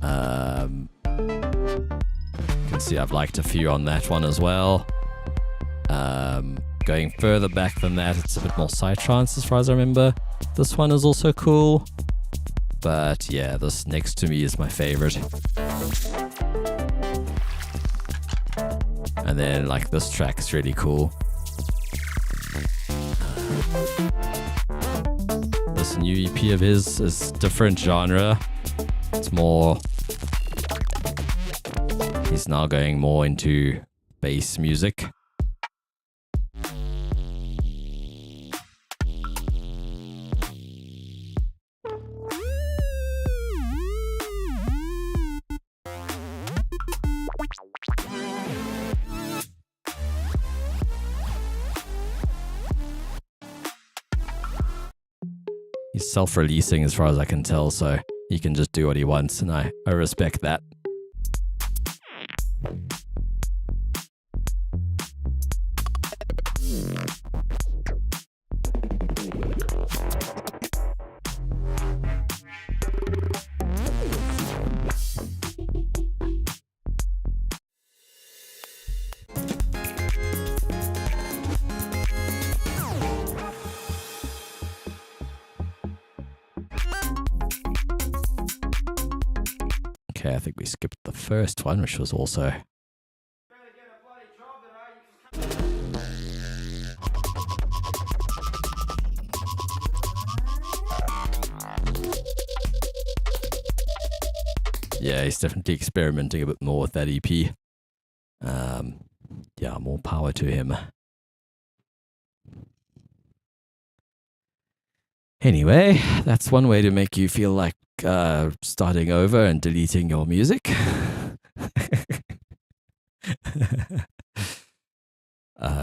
You can see I've liked a few on that one as well. Going further back than that, it's a bit more psytrance as far as I remember. This one is also cool. But yeah, this next to me is my favorite. And then like this track is really cool. This new EP of his is different genre. It's more, he's now going more into bass music. He's self-releasing as far as I can tell, so he can just do what he wants, and I respect that. Okay, I think we skipped the first one, which was also... Yeah, he's definitely experimenting a bit more with that EP. Yeah, more power to him. Anyway, that's one way to make you feel like starting over and deleting your music.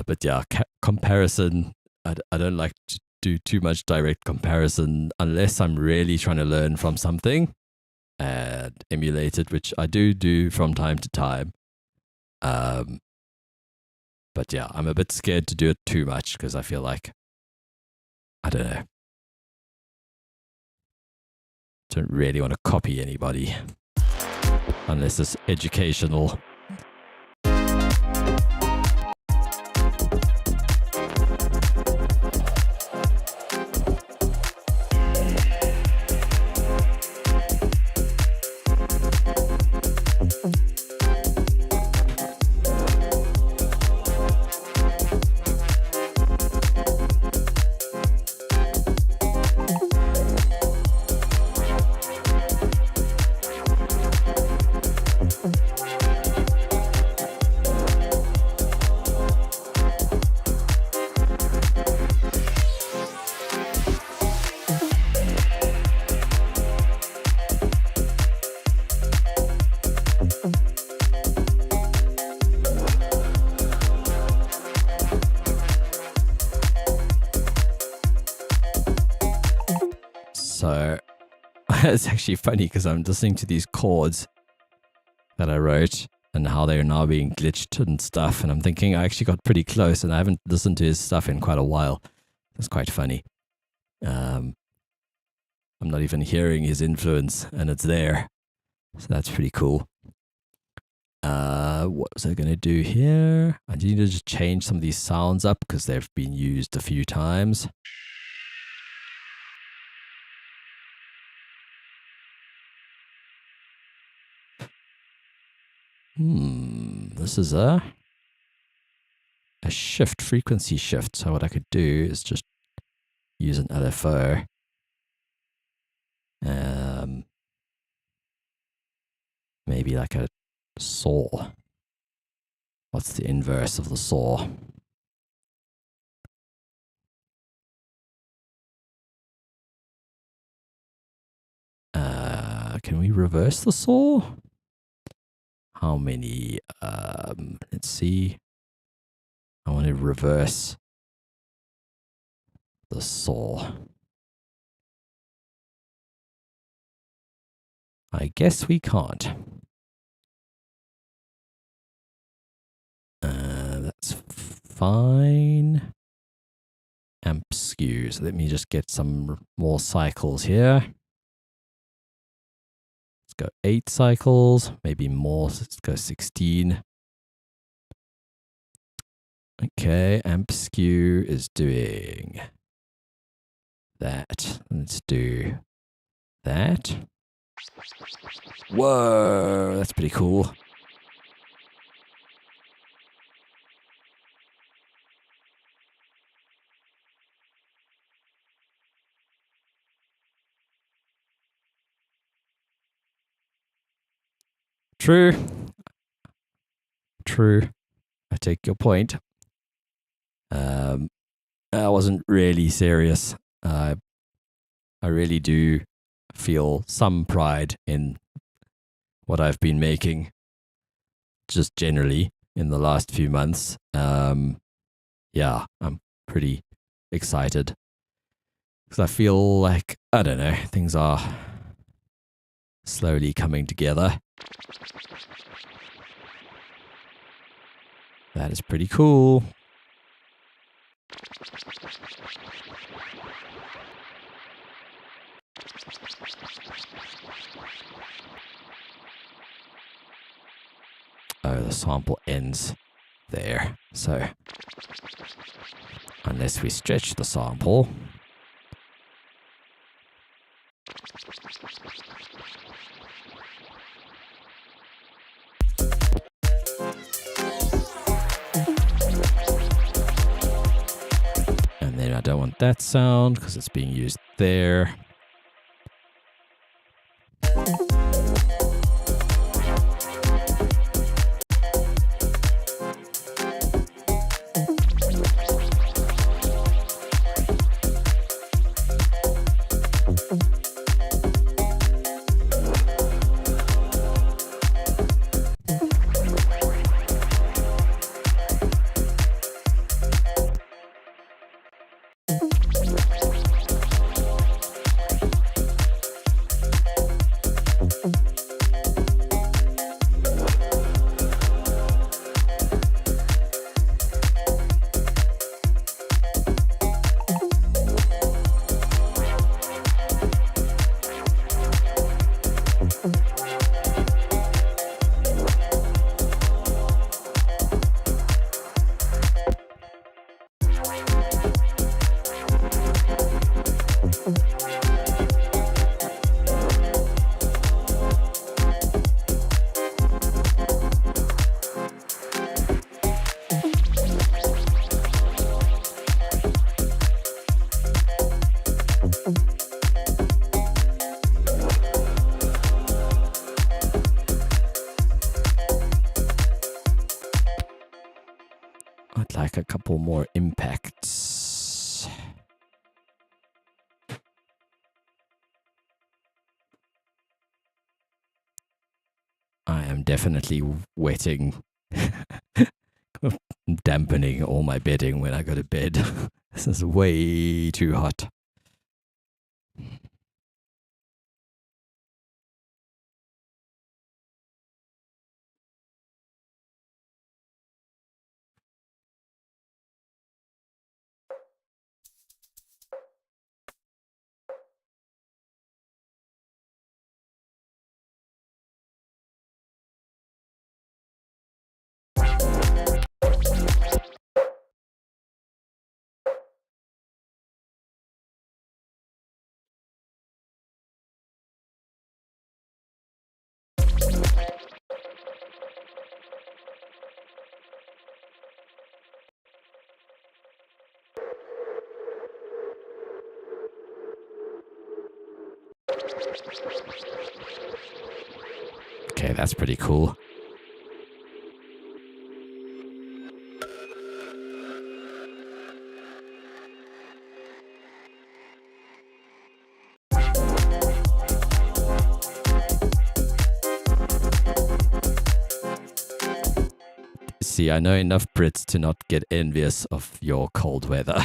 But yeah, comparison, I don't like to do too much direct comparison unless I'm really trying to learn from something and emulate it, which I do from time to time. But yeah, I'm a bit scared to do it too much because I feel like, I don't know, don't really want to copy anybody unless it's educational. So it's actually funny because I'm listening to these chords that I wrote and how they're now being glitched and stuff. And I'm thinking I actually got pretty close and I haven't listened to his stuff in quite a while. It's quite funny. I'm not even hearing his influence and it's there. So that's pretty cool. What was I going to do here? I need to just change some of these sounds up because they've been used a few times. This is a shift, frequency shift. So what I could do is just use an LFO. Maybe like a saw. What's the inverse of the saw? Can we reverse the saw? How many? Let's see. I want to reverse the saw. I guess we can't. That's fine. Amp skews. Let me just get some more cycles here. Let's go 8 cycles, maybe more. Let's go 16. Okay, amp skew is doing that. Let's do that. Whoa, that's pretty cool. True. I take your point. I wasn't really serious. I really do feel some pride in what I've been making, just generally in the last few months. Yeah, I'm pretty excited because I feel like, I don't know, things are slowly coming together. That is pretty cool. Oh, the sample ends there. So, unless we stretch the sample, and then I don't want that sound because it's being used there. like a couple more impacts. I am definitely wetting, dampening all my bedding when I go to bed. This is way too hot. Okay, that's pretty cool. See, I know enough Brits to not get envious of your cold weather.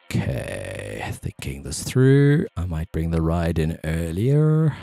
Okay, thinking this through. I might bring the ride in earlier.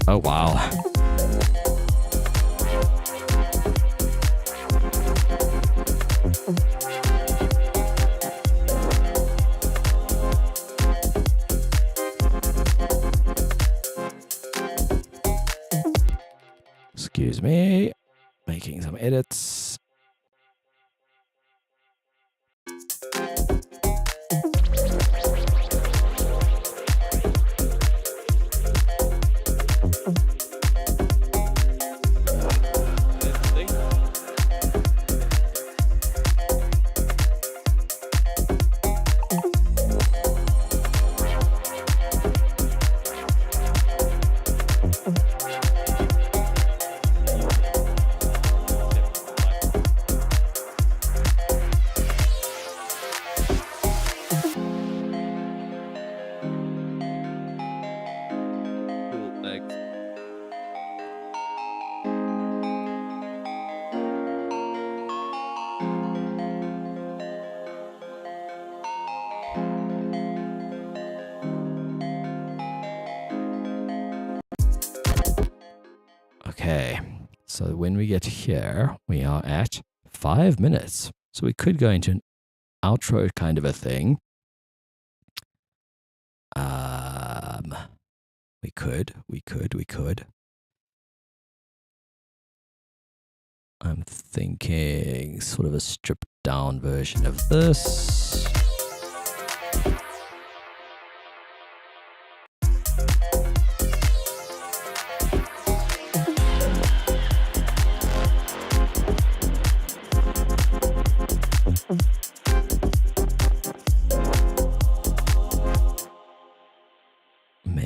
Oh, wow. Excuse me. Making some edits. Okay, so when we get here, we are at 5 minutes. So we could go into an outro kind of a thing. We could. I'm thinking sort of a stripped down version of this.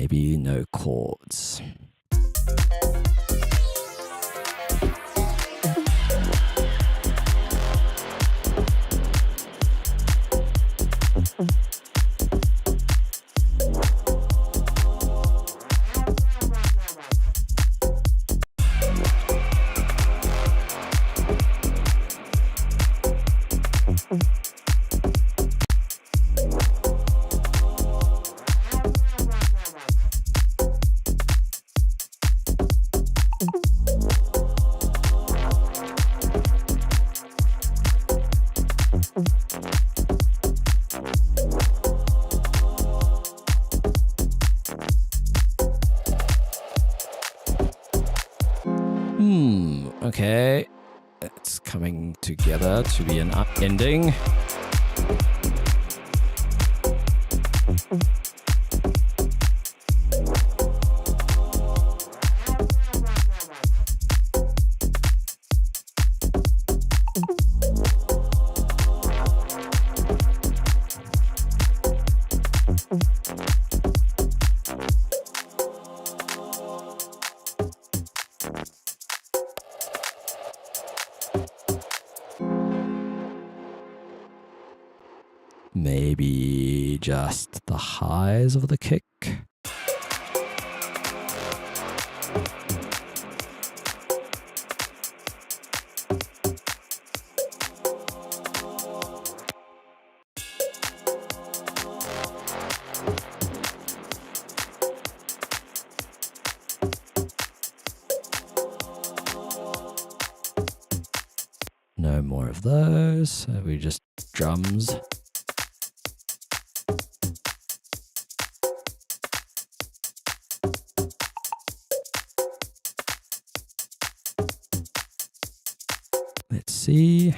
maybe no chords. Okay, it's coming together to be an ending. Maybe just the highs of the kick. No more of those. So we just drums. Let's see.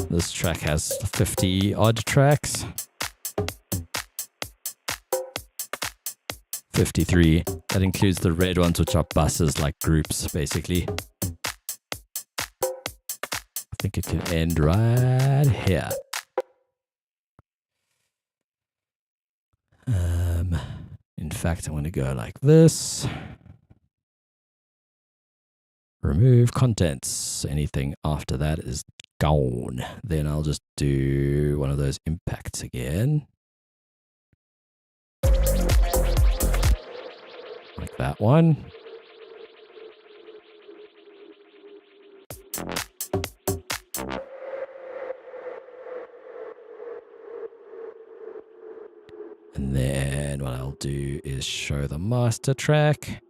This track has 50 odd tracks. 53. That includes the red ones, which are buses, like groups, basically. I think it can end right here. In fact, I'm going to go like this. Remove contents. Anything after that is gone. Then I'll just do one of those impacts again. Like that one. And then what I'll do is show the master track.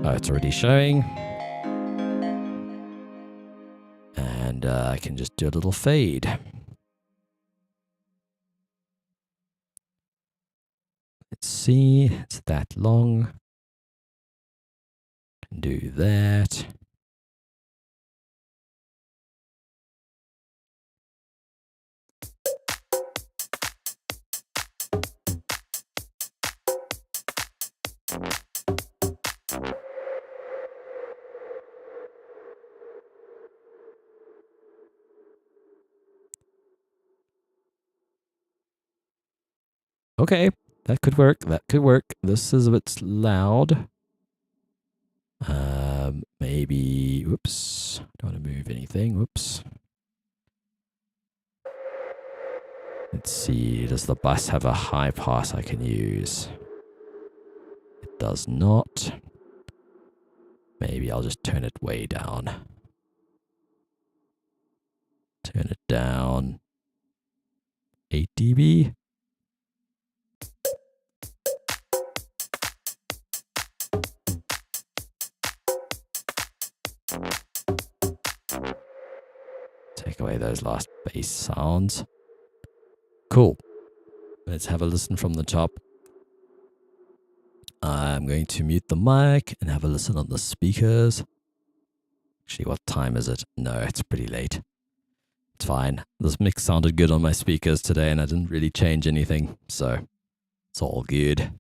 Oh, it's already showing. And I can just do a little fade. Let's see, it's that long. Do that. Okay, that could work. That could work. This is a bit loud. Maybe, whoops. Don't want to move anything. Whoops. Let's see. Does the bus have a high pass I can use? It does not. Maybe I'll just turn it way down. Turn it down 8 dB. Take away those last bass sounds. Cool. Let's have a listen from the top. I'm going to mute the mic and have a listen on the speakers. Actually, what time is it? No, it's pretty late. It's fine. This mix sounded good on my speakers today and I didn't really change anything, so it's all good.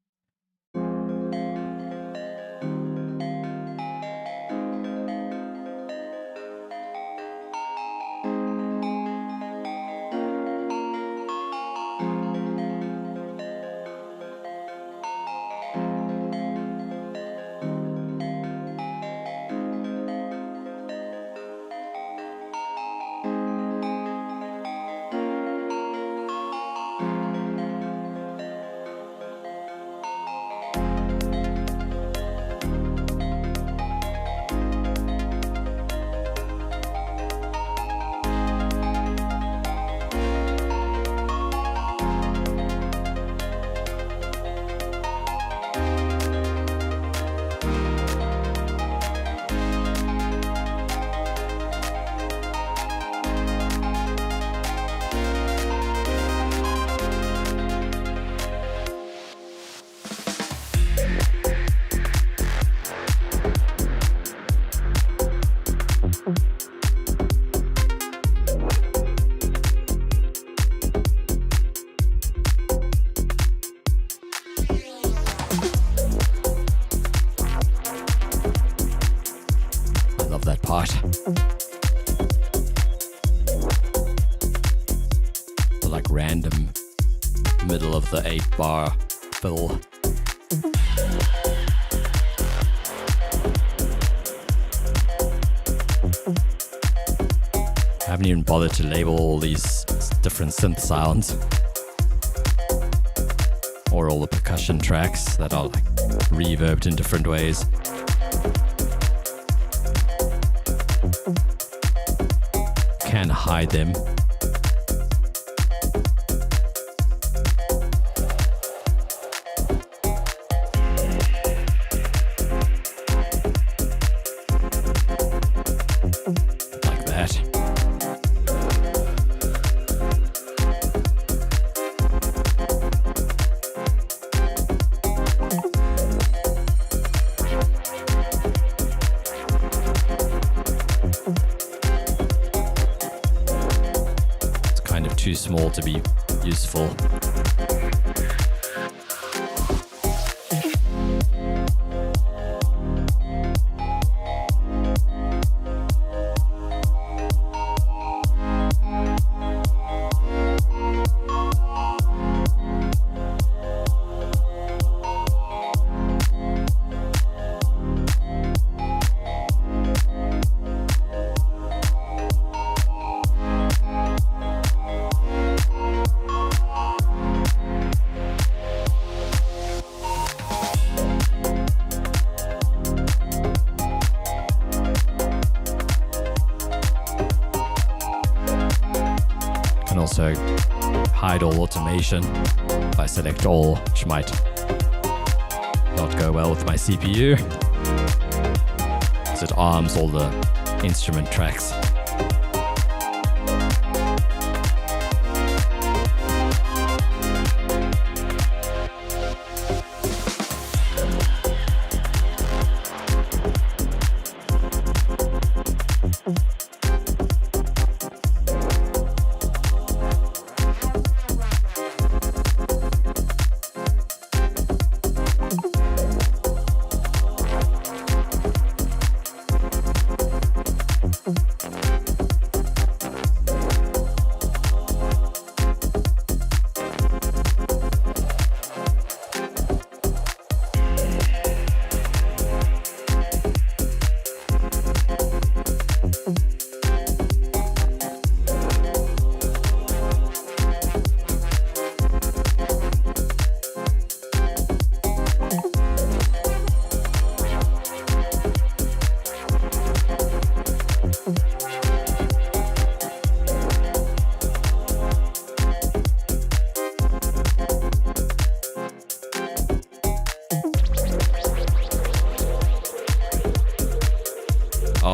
That part. The like random middle of the 8-bar fill. I haven't even bothered to label all these different synth sounds or all the percussion tracks that are like reverbed in different ways. Can hide them. Like that. Too small to be useful. Also hide all automation if I select all, which might not go well with my CPU because it arms all the instrument tracks.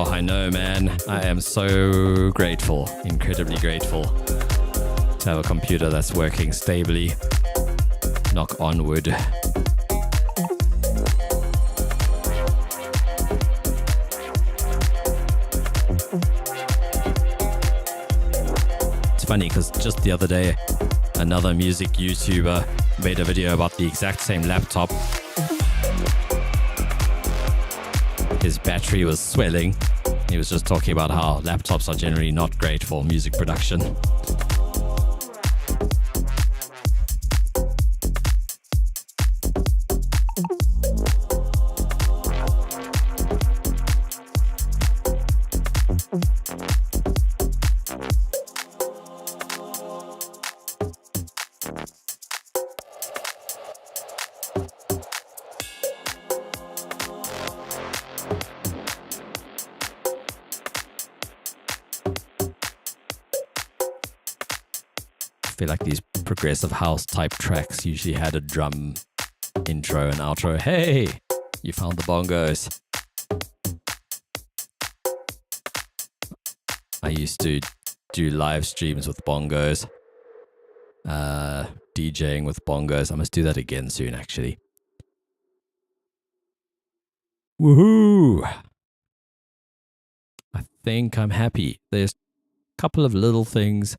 Oh, I know, man. I am so grateful, incredibly grateful to have a computer that's working stably. Knock on wood. It's funny because just the other day, another music YouTuber made a video about the exact same laptop. His battery was swelling. He was just talking about how laptops are generally not great for music production. I feel like these progressive house type tracks usually had a drum intro and outro. Hey, you found the bongos. I used to do live streams with bongos, DJing with bongos. I must do that again soon, actually. Woohoo! I think I'm happy. There's a couple of little things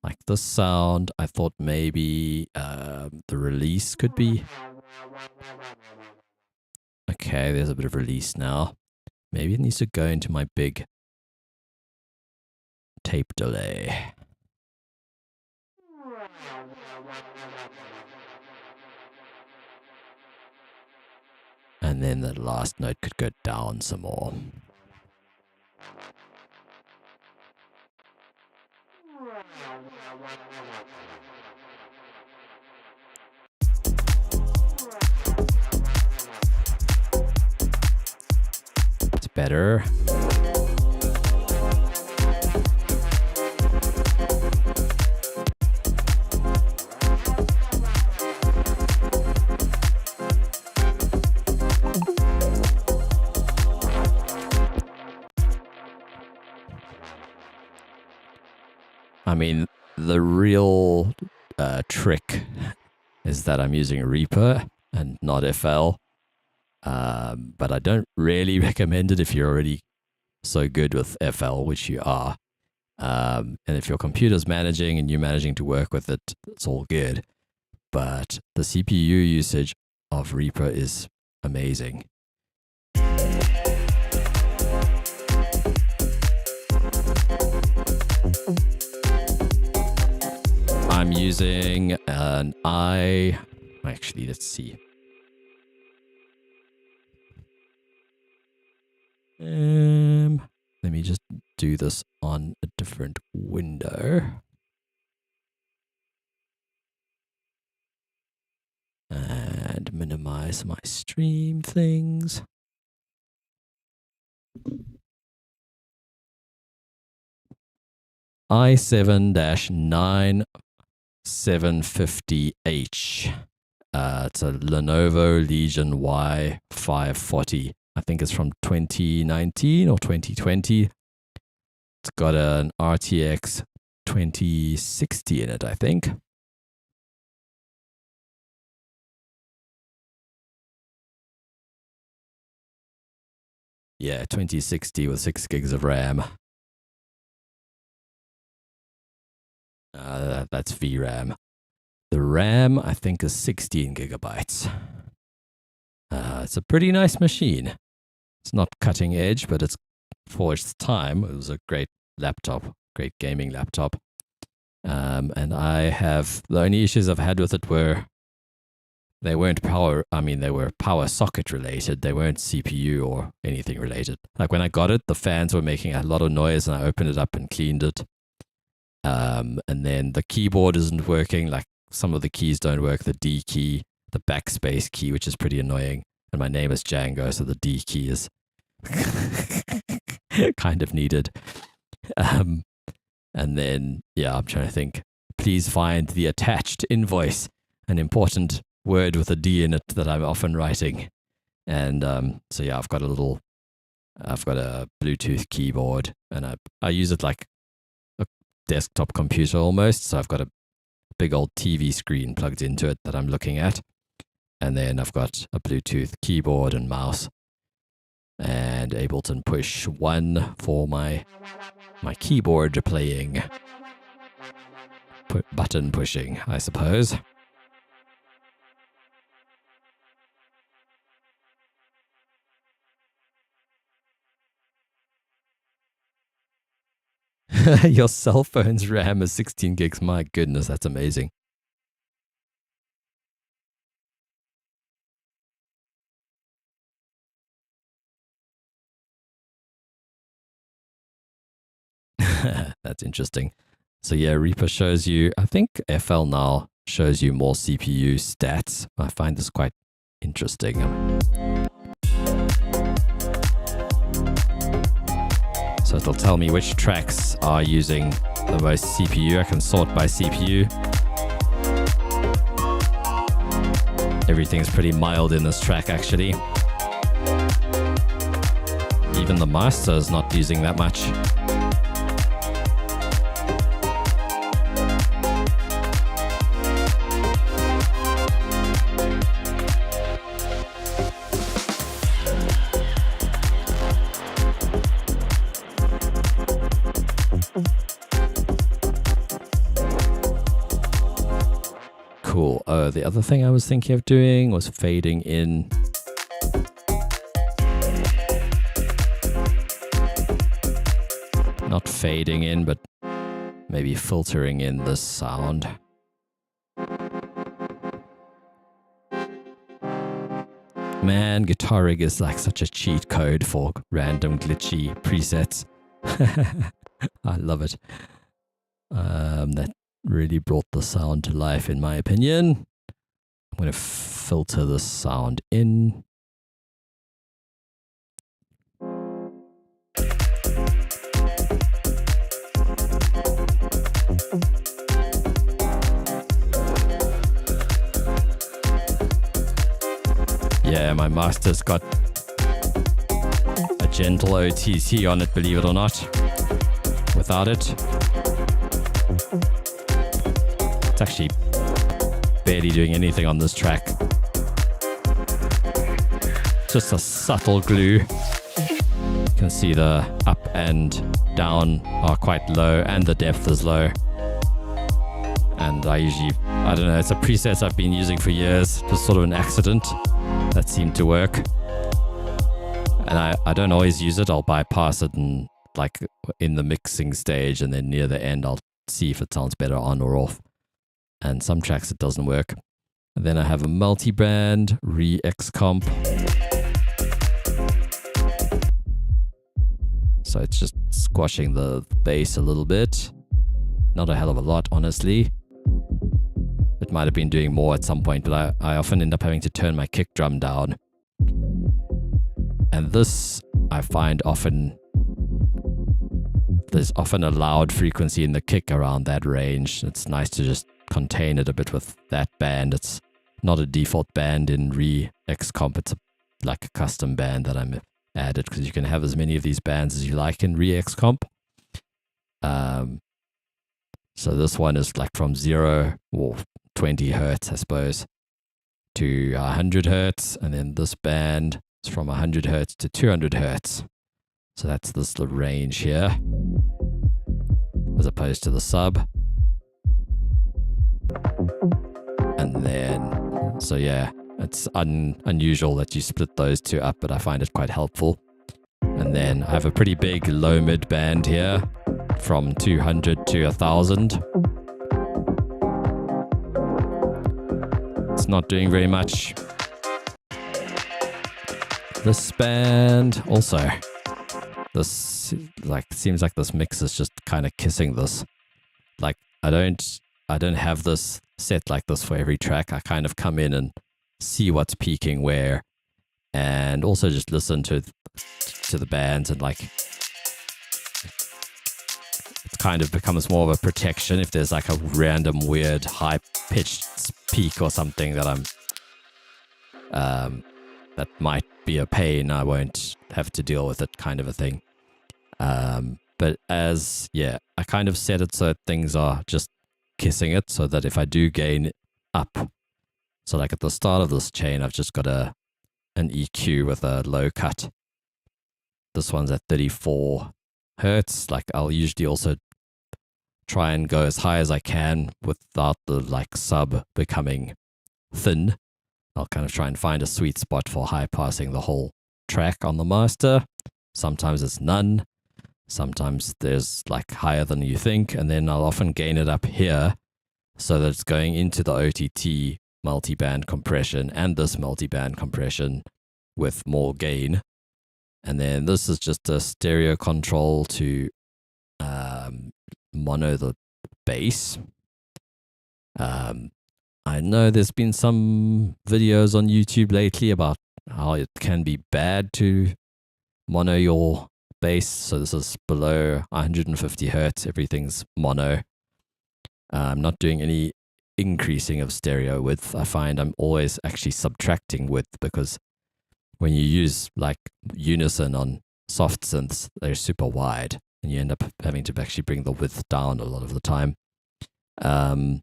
like the sound. I thought maybe the release could be. Okay, there's a bit of release now. Maybe it needs to go into my big tape delay. And then the last note could go down some more. It's better. I mean, the real trick is that I'm using Reaper and not FL. But I don't really recommend it if you're already so good with FL, which you are. And if your computer's managing and you're managing to work with it, it's all good. But the CPU usage of Reaper is amazing. I'm using an actually, let's see. Let me just do this on a different window. And minimize my stream things. i7-9750H. It's a Lenovo Legion Y540. I think it's from 2019 or 2020. It's got an RTX 2060 in it, I think. Yeah, 2060 with 6 gigs of RAM. That's VRAM. The RAM, I think, is 16 gigabytes. It's a pretty nice machine. It's not cutting edge, but it's for its time. It was a great laptop, great gaming laptop. And the only issues I've had with it were they were power socket related. They weren't CPU or anything related. Like when I got it, the fans were making a lot of noise and I opened it up and cleaned it. And then the keyboard isn't working. Like some of the keys don't work. The D key, the backspace key, which is pretty annoying. And my name is Django, so the D key is kind of needed. And then, yeah, I'm trying to think. Please find the attached invoice, an important word with a D in it that I'm often writing. And so, yeah, I've got a little I've got a Bluetooth keyboard, and I use it like a desktop computer almost. So I've got a big old TV screen plugged into it that I'm looking at. And then I've got a Bluetooth keyboard and mouse, and Ableton Push 1 for my keyboard playing, button pushing, I suppose. Your cell phone's RAM is 16 gigs. My goodness, that's amazing. That's interesting. So yeah, Reaper shows you, I think FL now shows you more CPU stats. I find this quite interesting. So it'll tell me which tracks are using the most CPU. I can sort by CPU. Everything's pretty mild in this track actually. Even the master is not using that much. Cool. Oh, the other thing I was thinking of doing was fading in. Not fading in, but maybe filtering in the sound. Man, Guitar Rig is like such a cheat code for random glitchy presets. I love it. That really brought the sound to life, in my opinion. I'm going to filter the sound in. Yeah, my master's got a gentle OTC on it, believe it or not. Without it, it's actually barely doing anything on this track. Just a subtle glue. You can see the up and down are quite low and the depth is low. And I don't know, it's a preset I've been using for years. Just sort of an accident that seemed to work. And I don't always use it. I'll bypass it and like in the mixing stage, and then near the end I'll see if it sounds better on or off. And some tracks it doesn't work. And then I have a multi-band Re-X comp. So it's just squashing the bass a little bit. Not a hell of a lot, honestly. It might have been doing more at some point, but I often end up having to turn my kick drum down. And this, I find there's often a loud frequency in the kick around that range. It's nice to just contain it a bit with that band. It's not a default band in Re-X comp. It's like a custom band that I'm added, because you can have as many of these bands as you like in Re-X comp. So this one is like from 0 or 20 hertz, I suppose, to 100 hertz. And then this band is from 100 hertz to 200 hertz. So that's this little range here, as opposed to the sub. And then, so yeah, it's unusual that you split those two up, but I find it quite helpful. And then I have a pretty big low mid band here from 200 to 1000. It's not doing very much. This band also, this like seems like this mix is just kind of kissing this. Like I don't have this set like this for every track. I kind of come in and see what's peaking where, and also just listen to the bands, and like it kind of becomes more of a protection if there's like a random weird high pitched peak or something that I'm that might be a pain. I won't have to deal with it, kind of a thing. But I kind of set it so things are just kissing it, so that if I do gain up, so like at the start of this chain, I've just got an EQ with a low cut. This one's at 34 hertz. Like I'll usually also try and go as high as I can without the like sub becoming thin. I'll kind of try and find a sweet spot for high passing the whole track on the master. Sometimes it's none. Sometimes there's like higher than you think. And then I'll often gain it up here so that it's going into the OTT multiband compression and this multiband compression with more gain. And then this is just a stereo control to mono the bass. I know there's been some videos on YouTube lately about how it can be bad to mono your bass. So this is below 150 hertz. Everything's mono. I'm not doing any increasing of stereo width. I find I'm always actually subtracting width, because when you use like unison on soft synths, they're super wide and you end up having to actually bring the width down a lot of the time. And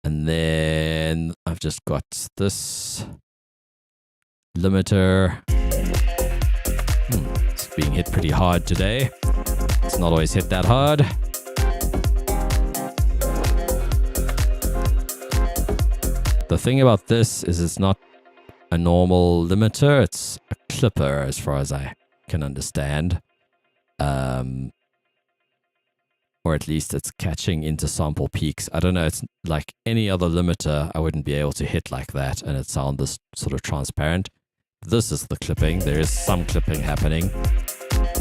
then I've just got this limiter. It's being hit pretty hard today. It's not always hit that hard. The thing about this is it's not a normal limiter. It's a clipper as far as I can understand. Or at least it's catching into sample peaks. I don't know. It's like any other limiter. I wouldn't be able to hit like that and it sound this sort of transparent. This is the clipping. There is some clipping happening.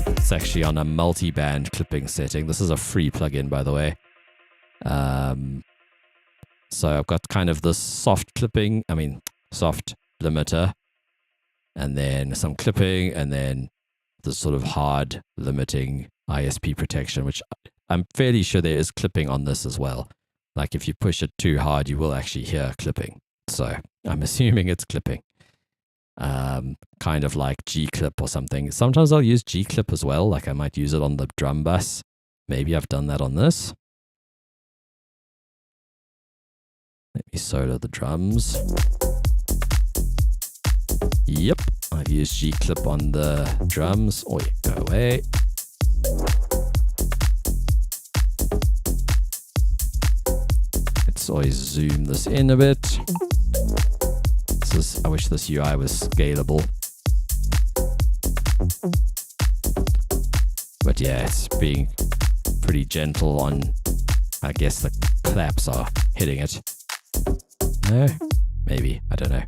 It's actually on a multi-band clipping setting. This is a free plugin, by the way. So I've got kind of this soft limiter, and then some clipping, and then the sort of hard limiting ISP protection, which I'm fairly sure there is clipping on this as well. Like if you push it too hard, you will actually hear clipping. So I'm assuming it's clipping. Kind of like G-clip or something. Sometimes I'll use G-clip as well. Like I might use it on the drum bus. Maybe I've done that on this. Let me solo the drums. Yep, I've used G-clip on the drums. Oh, yeah, go away. Let's always zoom this in a bit. I wish this UI was scalable. But yeah, it's being pretty gentle on, I guess the claps are hitting it. No? Maybe. I don't know.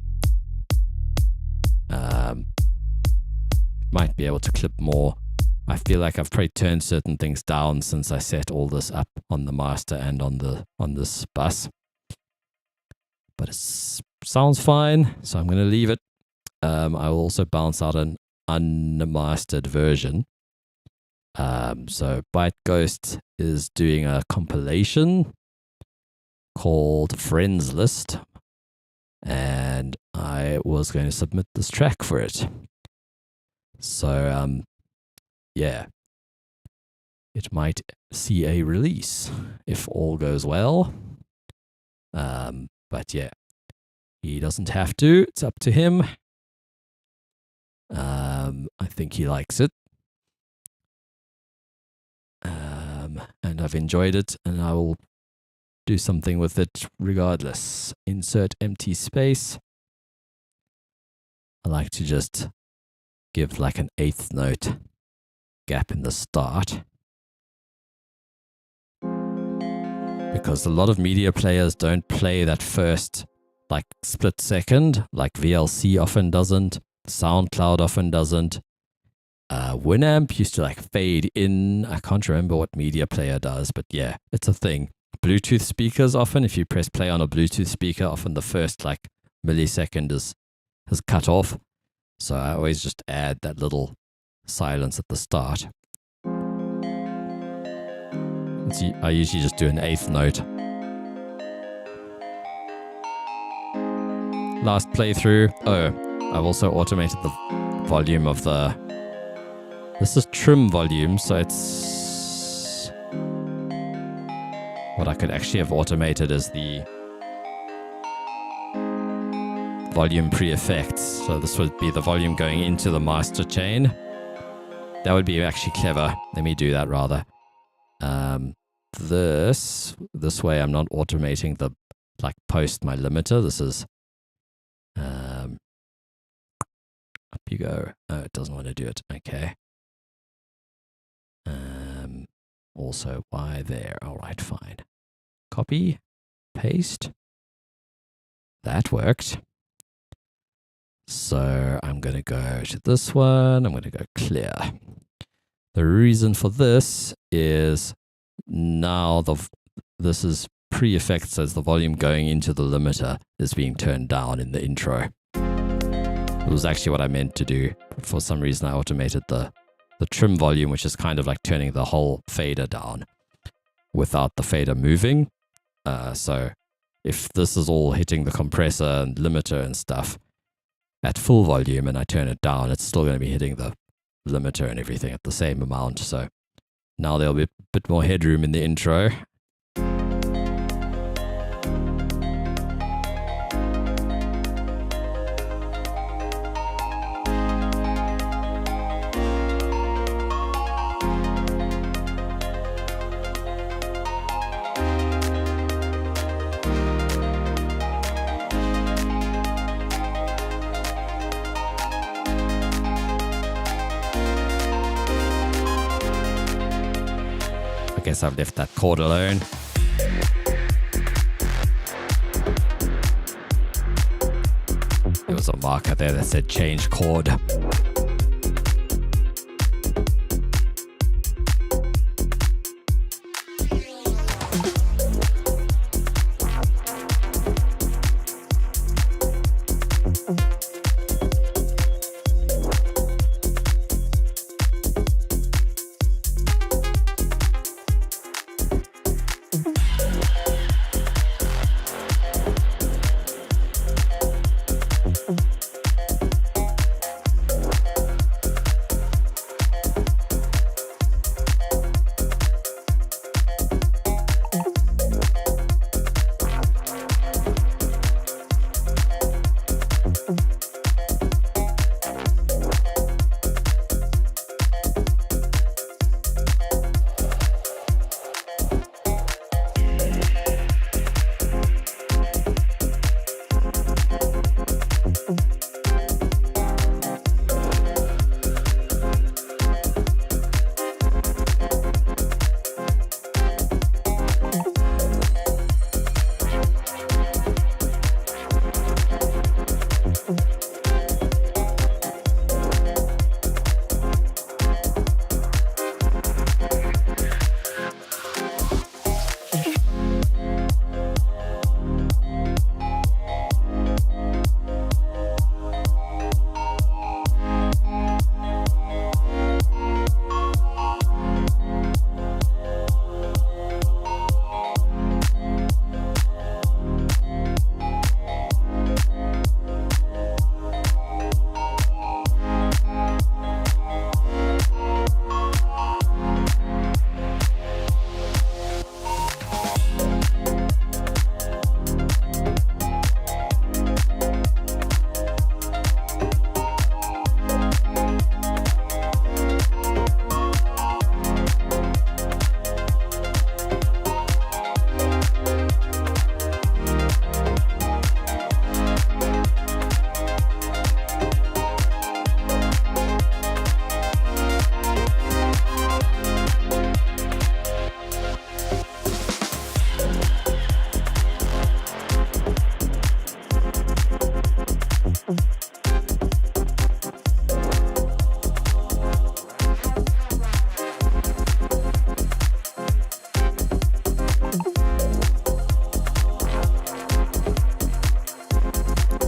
Might be able to clip more. I feel like I've probably turned certain things down since I set all this up on the master and on this bus. But it sounds fine, so I'm going to leave it. I will also bounce out an unmastered version. So Byte Ghost is doing a compilation called Friends List, and I was going to submit this track for it. So yeah, it might see a release if all goes well. But yeah, he doesn't have to. It's up to him. I think he likes it. And I've enjoyed it, and I will do something with it regardless. Insert empty space. I like to just give like an eighth note gap in the start, because a lot of media players don't play that first like split second, like VLC often doesn't, SoundCloud often doesn't. Winamp used to like fade in. I can't remember what media player does, but yeah, it's a thing. Bluetooth speakers often, if you press play on a Bluetooth speaker, often the first like millisecond is cut off. So I always just add that little silence at the start. I usually just do an eighth note. last playthrough. Oh, I've also automated the volume of the... This is trim volume, so it's... What I could actually have automated is the volume pre-effects. So this would be the volume going into the master chain. That would be actually clever. Let me do that rather. This way I'm not automating the like post my limiter. This is up you go. Oh, it doesn't want to do it. Okay. Also, why there? All right, fine. Copy, paste. That worked. So I'm going to go to this one. I'm going to go clear. The reason for this is now this is pre-effect, says the volume going into the limiter is being turned down in the intro. It was actually what I meant to do. For some reason I automated the trim volume, which is kind of like turning the whole fader down without the fader moving. So if this is all hitting the compressor and limiter and stuff at full volume and I turn it down, it's still going to be hitting the limiter and everything at the same amount. So now there'll be a bit more headroom in the intro. I guess I've left that chord alone. There was a marker there that said change chord.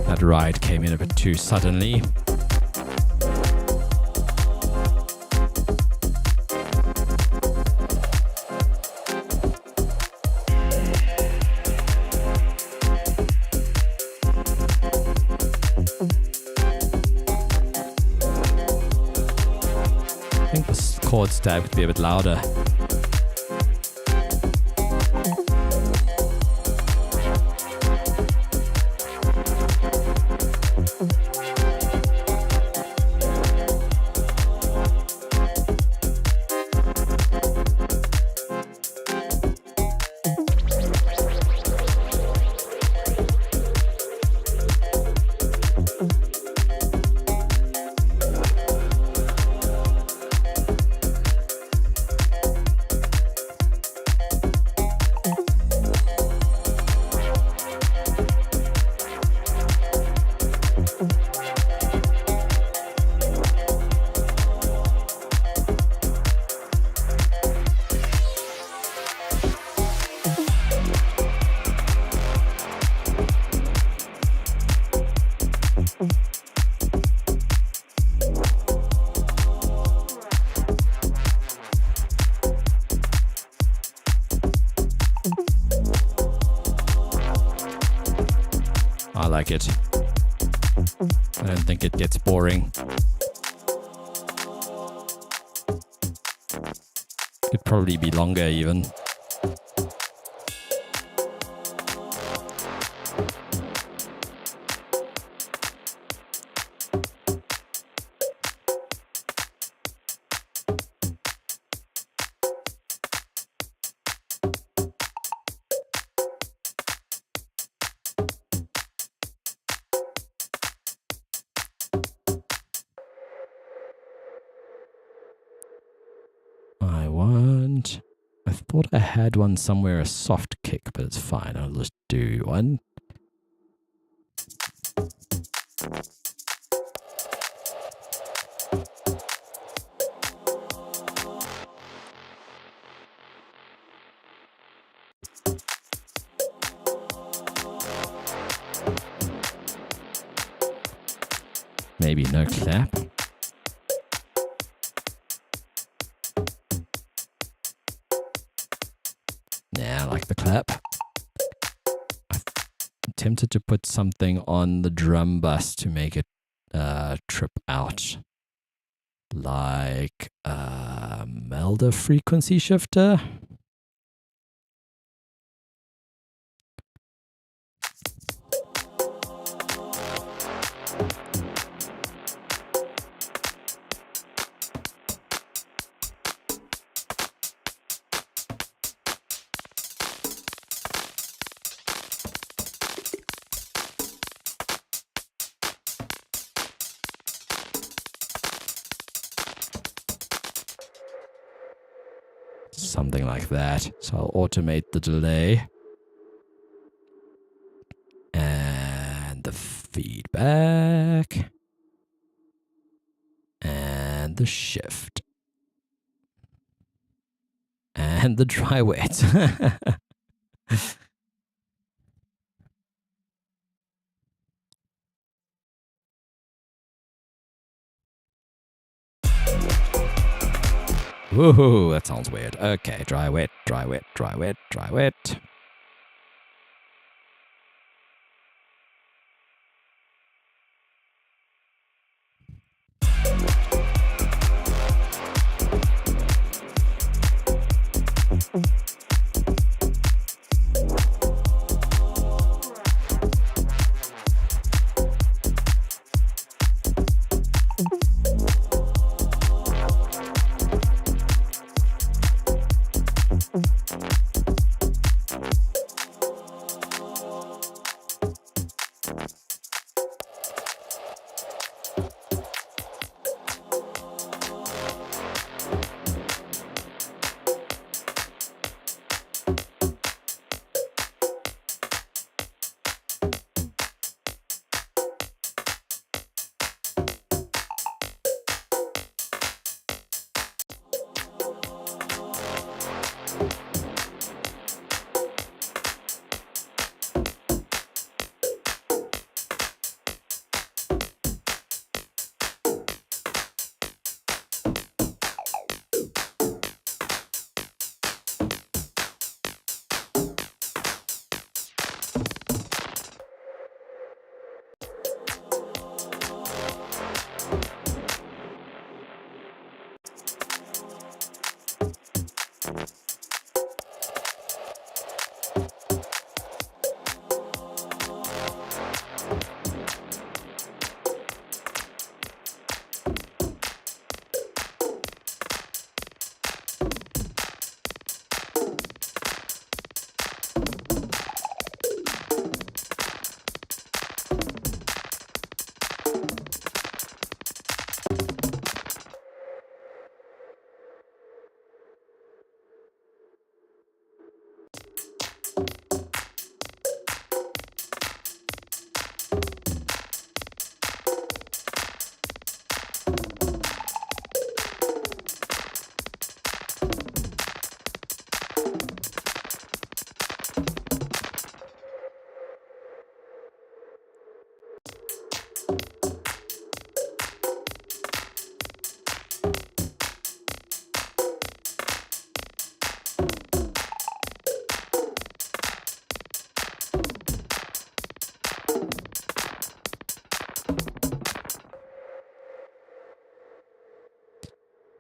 That ride came in a bit too suddenly. chord stab could be a bit louder. I like it. I don't think it gets boring. Could probably be longer even. I thought I had one somewhere, a soft kick, but it's fine. I'll just do one. Maybe no clap. Yeah, I like the clap. I'm tempted to put something on the drum bus to make it trip out. Like a Melda frequency shifter. Something like that. So I'll automate the delay. And the feedback. And the shift. And the dry wet. Woohoo, that sounds weird. Okay, dry wet, dry wet, dry wet, dry wet.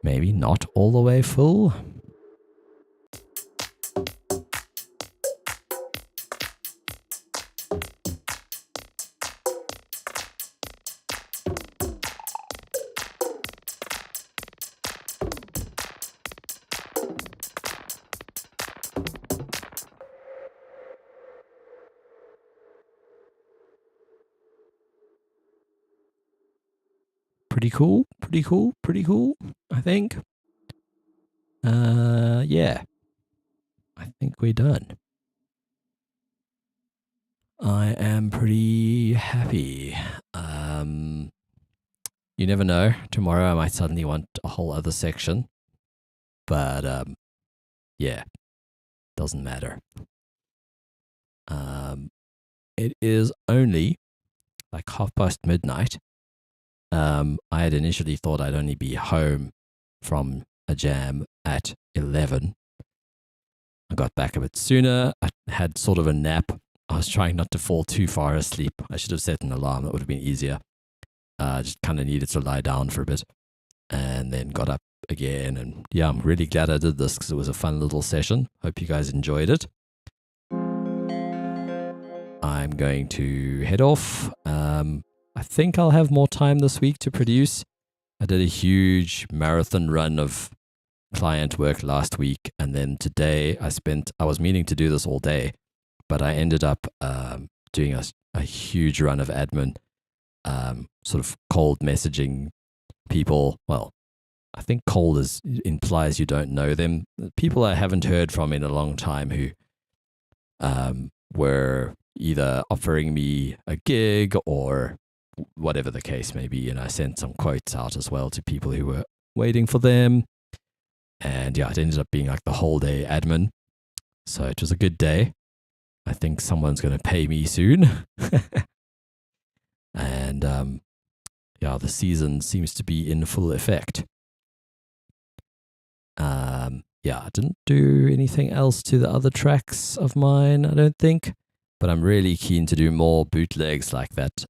Maybe not all the way full. Pretty cool, pretty cool, pretty cool, I think. Yeah. I think we're done. I am pretty happy. You never know. Tomorrow I might suddenly want a whole other section. But yeah, doesn't matter. It is only like midnight. I had initially thought I'd only be home from a jam at 11. I got back a bit sooner. I had sort of a nap. I was trying not to fall too far asleep. I should have set an alarm. That would have been easier. Just kind of needed to lie down for a bit and then got up again. And yeah, I'm really glad I did this because it was a fun little session. Hope you guys enjoyed it. I'm going to head off. I think I'll have more time this week to produce. I did a huge marathon run of client work last week, and then today I was meaning to do this all day, but I ended up doing a huge run of admin, sort of cold messaging people. Well, I think cold implies you don't know them. People I haven't heard from in a long time who were either offering me a gig or whatever the case may be. And I sent some quotes out as well to people who were waiting for them. And yeah, it ended up being like the whole day admin. So it was a good day. I think someone's going to pay me soon. And yeah, the season seems to be in full effect. Yeah, I didn't do anything else to the other tracks of mine, I don't think. But I'm really keen to do more bootlegs like that.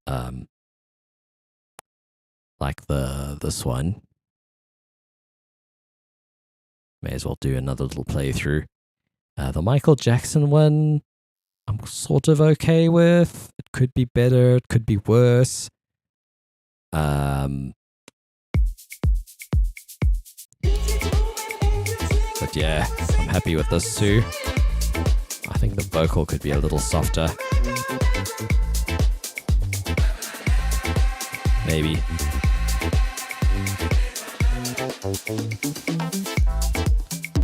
Like this one. May as well do another little playthrough. The Michael Jackson one, I'm sort of okay with. It could be better. It could be worse. But yeah, I'm happy with this too. I think the vocal could be a little softer. Maybe.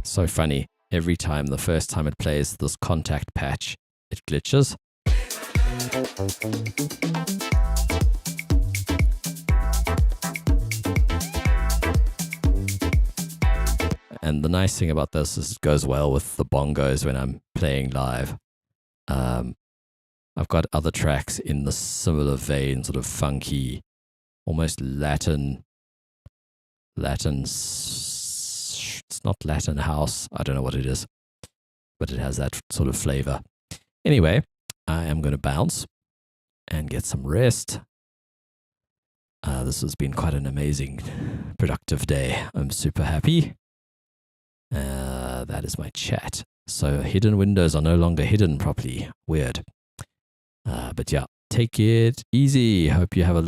So funny. Every time, the first time it plays this contact patch, it glitches. And the nice thing about this is it goes well with the bongos when I'm playing live. I've got other tracks in the similar vein, sort of funky, almost Latin. It's not Latin house. I don't know what it is, but it has that sort of flavor. Anyway, I am going to bounce and get some rest. This has been quite an amazing, productive day. I'm super happy. That is my chat. So hidden windows are no longer hidden properly. Weird. But yeah, take it easy. Hope you have a